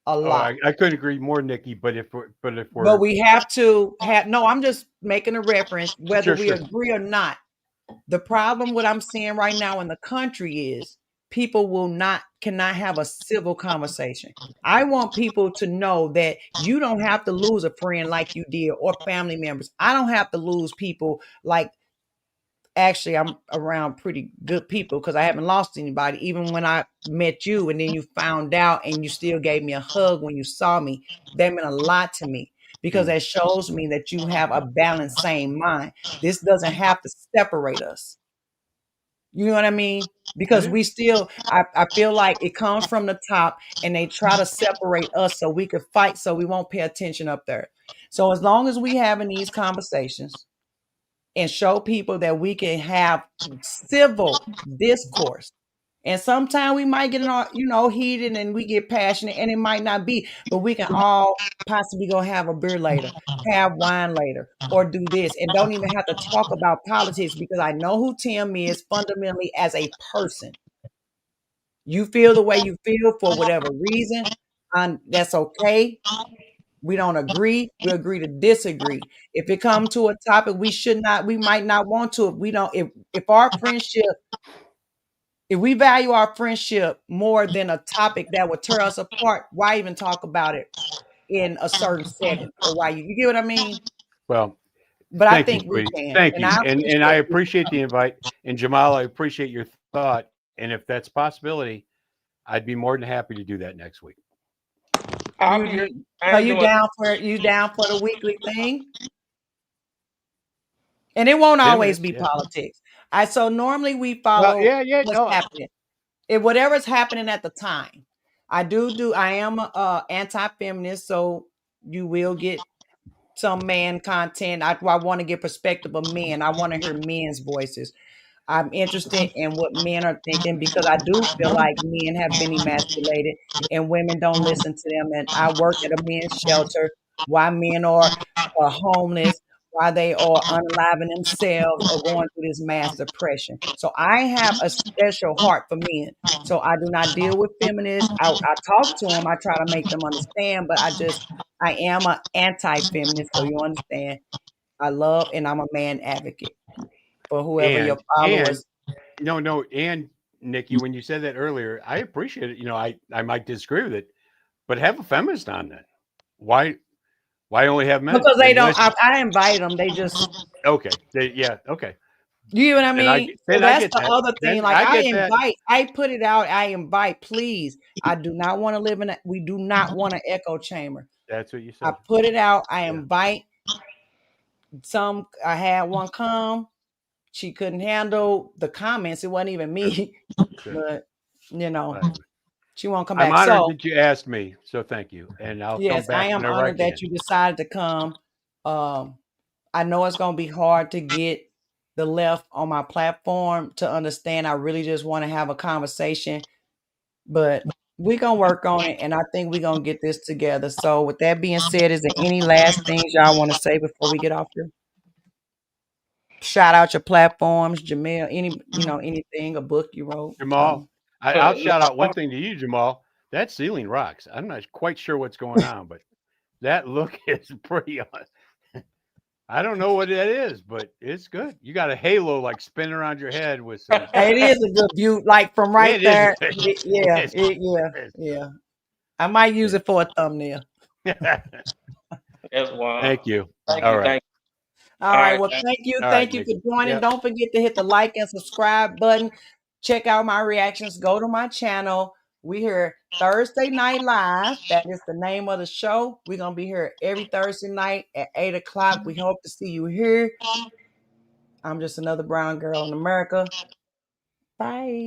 A lot. I couldn't agree more, Nikki. But if But we're we have to have, no, I'm just making a reference, whether we sure. agree or not. The problem what I'm seeing right now in the country is people cannot have a civil conversation. I want people to know that you don't have to lose a friend like you did or family members. I don't have to lose people like, actually I'm around pretty good people because I haven't lost anybody. Even when I met you and then you found out and you still gave me a hug when you saw me, that meant a lot to me because that shows me that you have a balanced same mind. This doesn't have to separate us. You know what I mean? Because we still, I feel like it comes from the top and they try to separate us so we could fight so we won't pay attention up there. So as long as we having these conversations and show people that we can have civil discourse. And sometimes we might get heated and we get passionate and it might not be, but we can all possibly go have a beer later, have wine later, or do this and don't even have to talk about politics because I know who Tim is fundamentally as a person. You feel the way you feel for whatever reason, that's okay. We don't agree. We agree to disagree. If it comes to a topic we might not want to, if our friendship, if we value our friendship more than a topic that would tear us apart, why even talk about it in a certain setting? Or why you get what I mean? Well, But I Thank you, think we sweetie. can. Thank And you. I And I appreciate appreciate the invite. And Jamal, I appreciate your thought. And if that's a possibility, I'd be more than happy to do that next week. I'll be here. I Are ain't you doing down for the weekly thing? And it won't 10 always minutes, be yeah. politics. So normally we Well, follow yeah, what's no. happening. Whatever's happening at the time. I am a anti-feminist, so you will get some man content. I want to get perspective of men. I want to hear men's voices. I'm interested in what men are thinking because I do feel like men have been emasculated and women don't listen to them. And I work at a men's shelter. Why men are homeless, why they are unaliving themselves or going through this mass depression. So I have a special heart for men. So I do not deal with feminists. I talk to them. I try to make them understand, but I am an anti-feminist. So you understand. I love and I'm a man advocate for whoever your And followers. no, and Nikki, when you said that earlier, I appreciate it. I might disagree with it, but have a feminist on that. Why only have men? Because they don't. I invite them. They just. Okay. Okay. You know what I mean? So I that's get the that. other thing. Then Like I I get that. invite. I put it out. I invite. Please. I do not want to live in. We do not want an echo chamber. That's what you said. I put it out. I invite some. I had one come. She couldn't handle the comments. It wasn't even me, but she won't come I'm back. honored So that you asked me. So thank you, and I'll come yes, I back am whenever I honored can. that you decided to come. I know it's going to be hard to get the left on my platform to understand. I really just want to have a conversation, but we're going to work on it. And I think we're going to get this together. So with that being said, is there any last things y'all want to say before we get off here? Shout out your platforms, Jamel, anything, a book you wrote. Jamal, I'll shout out one thing to you, Jamal. That ceiling rocks. I'm not quite sure what's going on, but that look is pretty. I don't know what that is, but it's good. You got a halo like spinning around your head with some. It is a good view, like from right It there. is. Yeah. I might use it for a thumbnail. That's wild. Thank you. All right. All right. Well, thank you. Thank you for joining. Yep. Don't forget to hit the like and subscribe button. Check out my reactions. Go to my channel. We here Thursday Night Live. That is the name of the show. We're going to be here every Thursday night at 8 o'clock. We hope to see you here. I'm just another brown girl in America. Bye.